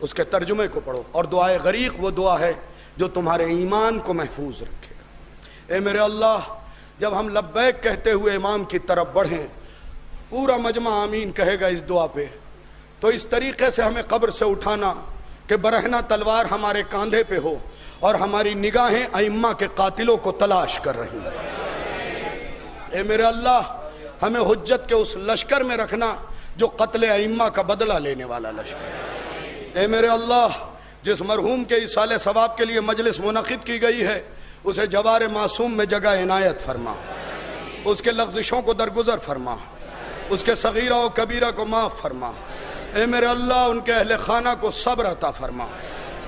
B: اس کے ترجمے کو پڑھو. اور دعائے غریق وہ دعا ہے جو تمہارے ایمان کو محفوظ رکھے گا. اے میرے اللہ جب ہم لبیک کہتے ہوئے امام کی طرف بڑھیں، پورا مجمع آمین کہے گا اس دعا پہ، تو اس طریقے سے ہمیں قبر سے اٹھانا کہ برہنہ تلوار ہمارے کاندھے پہ ہو اور ہماری نگاہیں ائمہ کے قاتلوں کو تلاش کر رہی ہیں. اے میرے اللہ ہمیں حجت کے اس لشکر میں رکھنا جو قتل ائمہ کا بدلہ لینے والا لشکر ہے۔ اے میرے اللہ، جس مرحوم کے ایصال ثواب کے لیے مجلس منعقد کی گئی ہے اسے جوار معصوم میں جگہ عنایت فرما، اس کے لغزشوں کو درگزر فرما، اس کے صغیرہ و کبیرہ کو معاف فرما۔ اے میرے اللہ، ان کے اہل خانہ کو صبر عطا فرما۔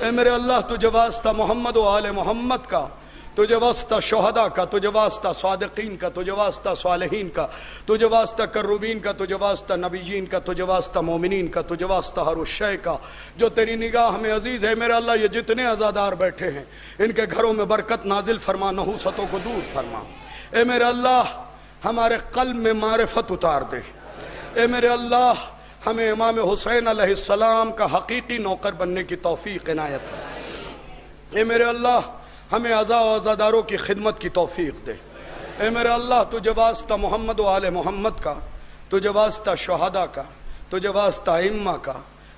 B: اے میرے اللہ، تجھے واسطہ محمد و آل محمد کا، تجھے واسطہ شہداء کا، تجھے واسطہ صادقین کا، تجھے واسطہ صالحین کا، تجھے واسطہ کروبین کا، تجھے واسطہ نبیین کا، تجھے واسطہ مومنین کا، تجھے واسطہ ہر اس شے کا جو تیری نگاہ میں عزیز ہے۔ میرے اللہ، یہ جتنے عزادار بیٹھے ہیں ان کے گھروں میں برکت نازل فرما، نحوستوں کو دور فرما۔ اے میرے اللہ، ہمارے قلب میں معرفت اتار دے۔ اے میرے اللہ، ہمیں امام حسین علیہ السلام کا حقیقی نوکر بننے کی توفیق عنایت فرما۔ اے میرے اللہ، ہمیں عزا و عزاداروں کی خدمت کی توفیق دے۔ اے میرے اللہ، تجھے واسطہ محمد و آل محمد کا، تجھے واسطہ شہداء کا، تجھے واسطہ ائمہ کا،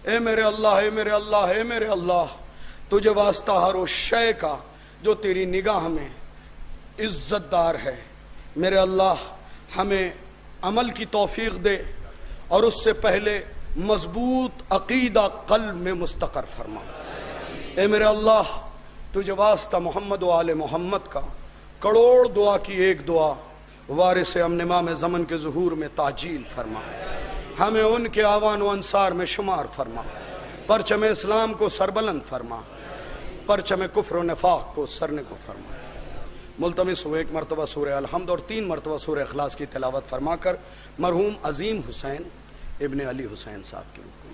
B: اے میرے اللہ، اے میرے اللہ، اے میرے اللہ، تجھے واسطہ ہر اس شے کا جو تیری نگاہ میں عزت دار ہے۔ میرے اللہ، ہمیں عمل کی توفیق دے اور اس سے پہلے مضبوط عقیدہ قلب میں مستقر فرما۔ اے میرے اللہ، تجھے واسطہ محمد و آل محمد کا کروڑ دعا کی ایک دعا، وارث امام زمن کے ظہور میں تعجیل فرما، ہمیں ان کے آوان و انصار میں شمار فرما، پرچم اسلام کو سربلند فرما، پرچم کفر و نفاق کو سرنے کو فرما۔ ملتمس ہو ایک مرتبہ سورہ الحمد اور 3 مرتبہ سورہ اخلاص کی تلاوت فرما کر مرحوم عظیم حسین ابن علی حسین صاحب کی روح کو